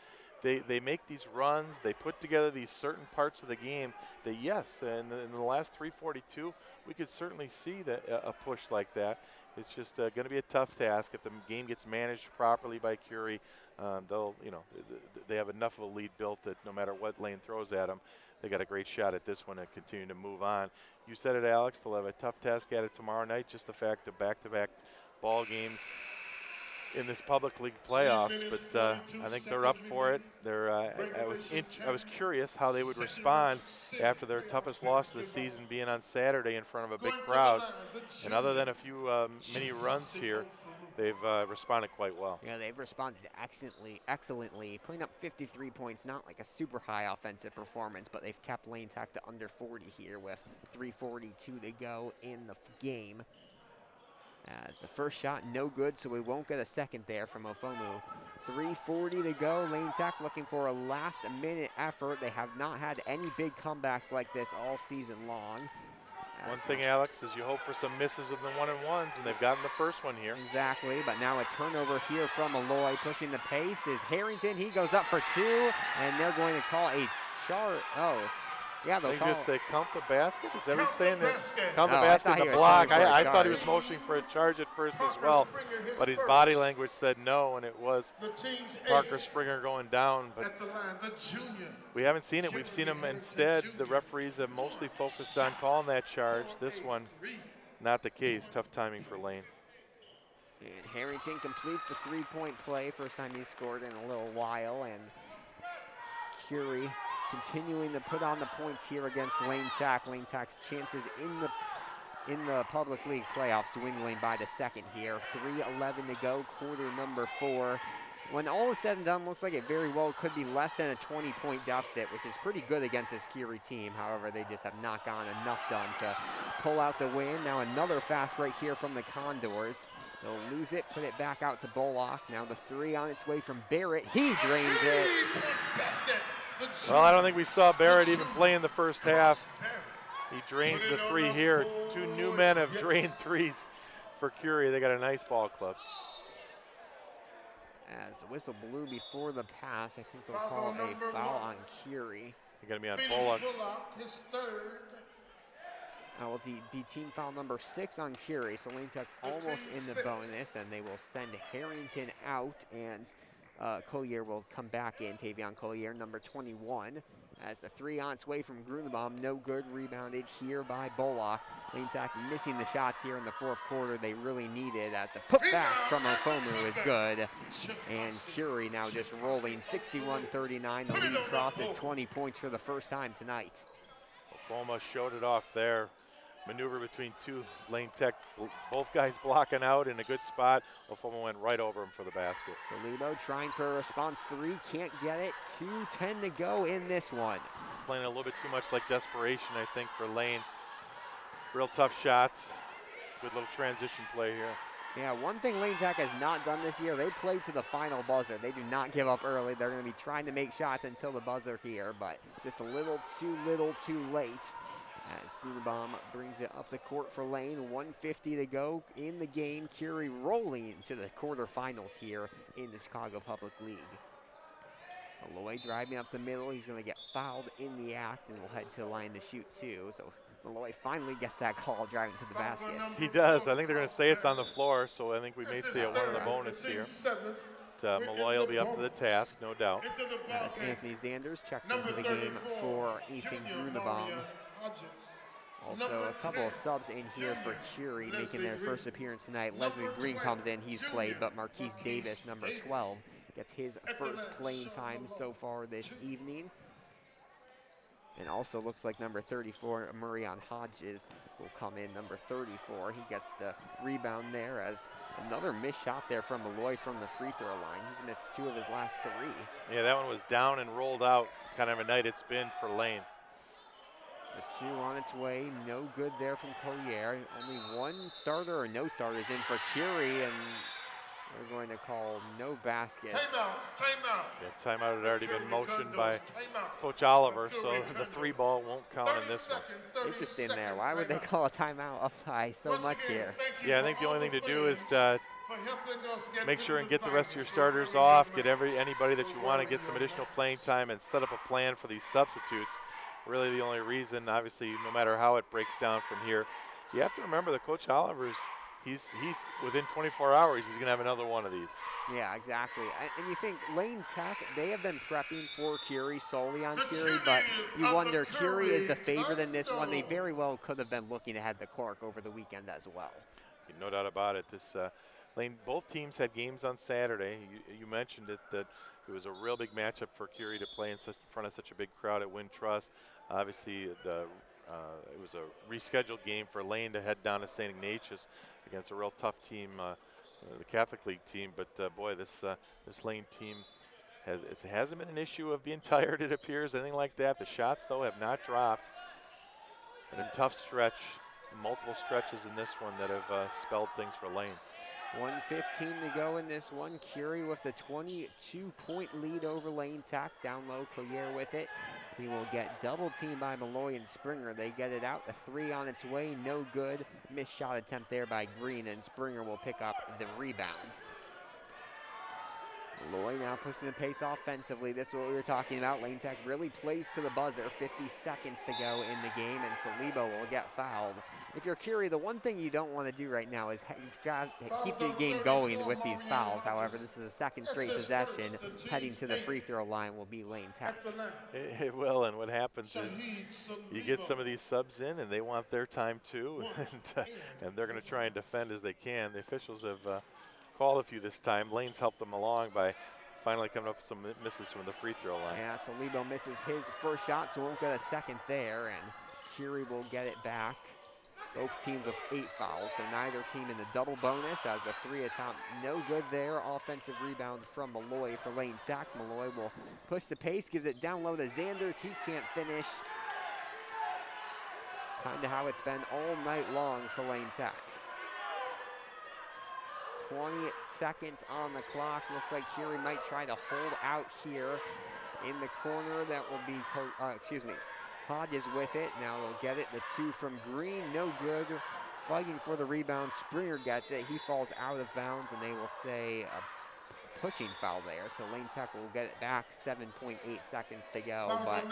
they make these runs. They put together these certain parts of the game that, yes, in the last 3:42, we could certainly see a push like that. It's just going to be a tough task if the game gets managed properly by Curie. They have enough of a lead built that no matter what Lane throws at them, they got a great shot at this one and continue to move on. You said it, Alex. They'll have a tough task at it tomorrow night. Just the fact of back-to-back ball games in this public league playoffs, but I think they're up for it. I was curious how they would respond after their toughest loss of the season, being on Saturday in front of a big crowd. And other than a few mini runs here, they've responded quite well. Yeah, they've responded excellently, putting up 53 points. Not like a super high offensive performance, but they've kept Lane Tech to under 40 here with 3:42 to go in the game. As the first shot no good, so we won't get a second there from Ofomu. 3:40 to go. Lane Tech looking for a last-minute effort. They have not had any big comebacks like this all season long. One thing, Alex, is you hope for some misses of the one-and-ones, and they've gotten the first one here. Exactly, but now a turnover here from Aloy. Pushing the pace is Harrington. He goes up for two, and they're going to call a chart. Oh. Yeah, they'll call. Just say count the basket? Is that what he's saying? Count the Oh, basket, the block. I thought he was charge. motioning for a charge at first as well, but his body language said no, and it was Parker Springer going down. But At the line, the junior. we haven't seen it. We've seen him instead. The referees have mostly focused on calling that charge. This one, not the case. Tough timing for Lane. And Harrington completes the three-point play. First time he's scored in a little while, and Curie continuing to put on the points here against Lane Tech. Lane Tech's chances in the public league playoffs dwindling by the second here. 3:11 to go, quarter number 4. When all is said and done, looks like it very well could be less than a 20-point deficit, which is pretty good against this Curie team. However, they just have not gotten enough done to pull out the win. Now another fast break here from the Condors. They'll lose it, put it back out to Bullock. Now the three on its way from Barrett. He drains it. Well, I don't think we saw Barrett even play in the first half. He drains the three here. Two new men have drained threes for Curie. They got a nice ball club. As the whistle blew before the pass, I think they'll call a foul on Curie. You're going to be on Bullock. His third. That will be team foul number 6 on Curie. So Lane Tech almost in the bonus, and they will send Harrington out. And Collier will come back in. Tavion Collier, number 21, as the three on its way from Grunenbaum. No good. Rebounded here by Bollock. Lane Tech missing the shots here in the fourth quarter they really needed, as the putback from Ofomu is good. And Curie now just rolling 61-39. The lead crosses 20 points for the first time tonight. Ofoma showed it off there. Maneuver between two Lane Tech, both guys blocking out in a good spot. Ofoma went right over him for the basket. So Lebo trying for a response three, can't get it. 2:10 to go in this one. Playing a little bit too much like desperation, I think, for Lane. Real tough shots. Good little transition play here. Yeah, one thing Lane Tech has not done this year, they played to the final buzzer. They do not give up early. They're going to be trying to make shots until the buzzer here, but just a little too late. As Grunenbaum brings it up the court for Lane. 1:50 to go in the game. Curie rolling into the quarterfinals here in the Chicago Public League. Malloy driving up the middle. He's going to get fouled in the act and will head to the line to shoot two. So Malloy finally gets that call driving to the basket. He does. I think they're going to say it's on the floor, so I think we may see it one of the bonus here. Malloy will be up to the task, no doubt. As Anthony Zanders checks into the game for Ethan Grunenbaum. Also, a couple of subs in here for Curie making their first appearance tonight. Leslie Green comes in, he's played, but Marquise Davis, number 12, gets his first playing time so far this evening. And also looks like number 34, Murion Hodges, will come in, number 34. He gets the rebound there, as another missed shot there from Malloy from the free throw line. He's missed 2 of his last 3. Yeah, that one was down and rolled out. Kind of a night it's been for Lane. The 2 on its way, no good there from Collier. Only one starter or no starters in for Curie, and we're going to call no baskets. Timeout. Yeah, timeout had already been motioned by Coach Oliver, so the 3 ball won't count in this one. Interesting there. Why would they call a timeout up high so much here? Yeah, I think the only thing to do is to make sure and get the rest of your starters off, get anybody that you want to get some additional playing time, and set up a plan for these substitutes. Really the only reason, obviously, no matter how it breaks down from here. You have to remember that Coach Oliver's, he's within 24 hours, he's going to have another one of these. Yeah, exactly. And you think Lane Tech, they have been prepping for Curie, solely on Curie, but you wonder, Curie is the favorite in this one. They very well could have been looking ahead to Clark over the weekend as well. No doubt about it. This Lane, both teams had games on Saturday. You mentioned it, that it was a real big matchup for Curie to play in front of such a big crowd at Wintrust. Obviously, it was a rescheduled game for Lane to head down to St. Ignatius against a real tough team, the Catholic League team. But boy, this Lane team hasn't been an issue of being tired, it appears, anything like that. The shots, though, have not dropped. And a tough stretch, multiple stretches in this one that have spelled things for Lane. 1:15 to go in this one. Curie with the 22-point lead over Lane Tech. Down low, Collier with it. He will get double teamed by Malloy and Springer. They get it out. The 3 on its way, no good. Missed shot attempt there by Green, and Springer will pick up the rebound. Malloy now pushing the pace offensively. This is what we were talking about. Lane Tech really plays to the buzzer. 50 seconds to go in the game, and Salibo will get fouled. If you're Curie, the one thing you don't want to do right now is keep the game going with these fouls. However, this is a second straight possession. Heading to the free throw line will be Lane Tech. It will, and what happens is you get some of these subs in, and they want their time too, and they're going to try and defend as they can. The officials have called a few this time. Lane's helped them along by finally coming up with some misses from the free throw line. Yeah, so Lebo misses his first shot, so won't get a second there, and Curie will get it back. Both teams with 8 fouls, so neither team in the double bonus, as the 3 attempt no good there. Offensive rebound from Malloy for Lane Tech. Malloy will push the pace, gives it down low to Zanders. He can't finish. Kind of how it's been all night long for Lane Tech. 20 seconds on the clock. Looks like Curie might try to hold out here in the corner. That will be, Hodges with it. Now they'll get it. The 2 from Green, no good. Fighting for the rebound. Springer gets it. He falls out of bounds, and they will say a pushing foul there. So Lane Tech will get it back. 7.8 seconds to go, but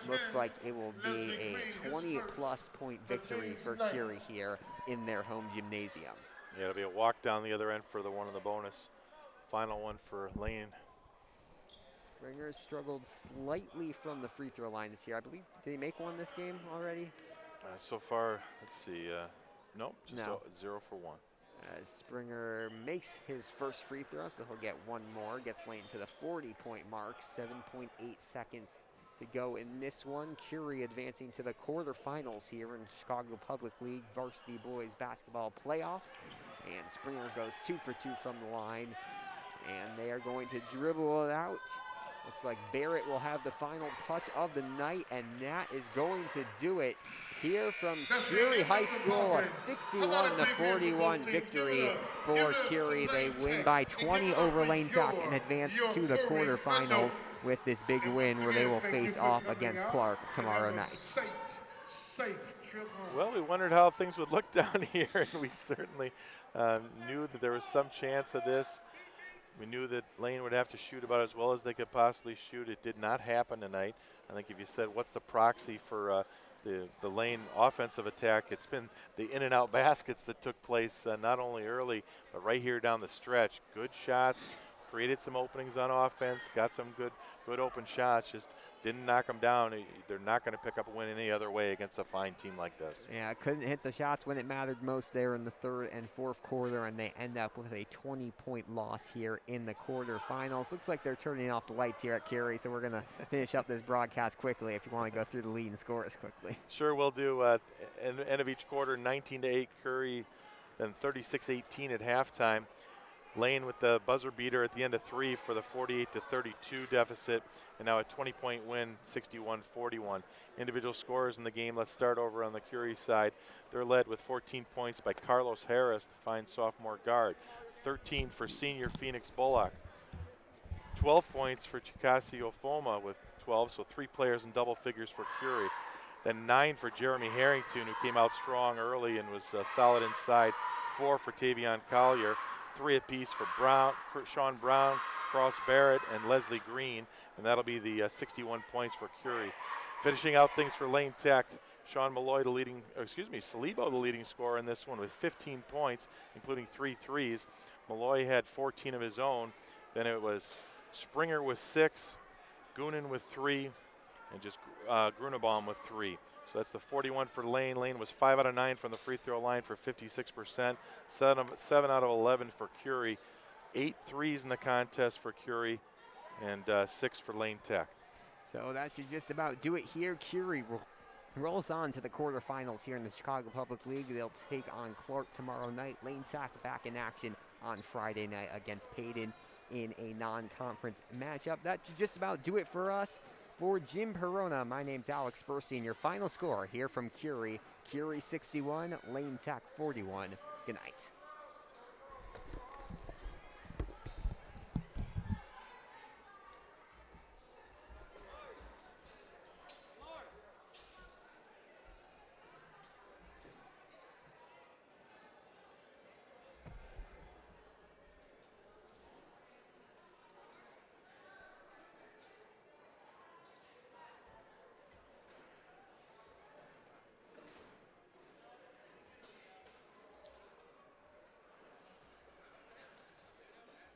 looks like it will be a 20-plus point victory for Curie here in their home gymnasium. Yeah, it'll be a walk down the other end for the one in the bonus. Final one for Lane Springer struggled slightly from the free throw line this year. I believe, did he make one this game already? So far, let's see. Nope, just No. 0 for 1. Springer makes his first free throw, so he'll get one more. Gets Lane to the 40-point mark. 7.8 seconds to go in this one. Curie advancing to the quarterfinals here in Chicago Public League Varsity Boys Basketball Playoffs. And Springer goes 2 for 2 from the line. And they are going to dribble it out. Looks like Barrett will have the final touch of the night, and that is going to do it here from Curie High School. A 61-41 victory for Curie. They win by 20 over Lane Tech and advance to the quarterfinals with this big win where they will face off against Clark tomorrow night. Well, we wondered how things would look down here, and we certainly knew that there was some chance of this. We knew that Lane would have to shoot about as well as they could possibly shoot. It did not happen tonight. I think if you said what's the proxy for the Lane offensive attack, it's been the in and out baskets that took place not only early, but right here down the stretch. Good shots, created some openings on offense, got some good open shots, just didn't knock them down. They're not going to pick up a win any other way against a fine team like this. Yeah, couldn't hit the shots when it mattered most there in the third and fourth quarter, and they end up with a 20-point loss here in the quarterfinals. Looks like they're turning off the lights here at Curie, so we're going to finish up this broadcast quickly if you want to go through the leading scores quickly. Sure, we'll do. End of each quarter, 19-8 Curie, then 36-18 at halftime. Lane with the buzzer beater at the end of 3 for the 48-32 deficit, and now a 20-point win, 61-41. Individual scorers in the game. Let's start over on the Curie side. They're led with 14 points by Carlos Harris, the fine sophomore guard. 13 for senior Phoenix Bullock. 12 points for Chikasi Ofoma with 12, so 3 players in double figures for Curie. Then 9 for Jeremy Harrington, who came out strong early and was solid inside. 4 for Tavion Collier. 3 apiece for Sean Brown, Cross Barrett, and Leslie Green, and that'll be the 61 points for Curie. Finishing out things for Lane Tech, Sean Malloy, Salibo, the leading scorer in this one with 15 points, including 3 threes. Malloy had 14 of his own. Then it was Springer with 6, Goonan with 3, and just Grunebaum with 3. So that's the 41 for Lane. Lane was 5 out of 9 from the free throw line for 56%. 7 out of 11 for Curie. 8 threes in the contest for Curie, and 6 for Lane Tech. So that should just about do it here. Curie rolls on to the quarterfinals here in the Chicago Public League. They'll take on Clark tomorrow night. Lane Tech back in action on Friday night against Payton in a non-conference matchup. That should just about do it for us. For Jim Perona, my name's Alex Burstein. Your final score here from Curie. Curie 61, Lane Tech 41. Good night.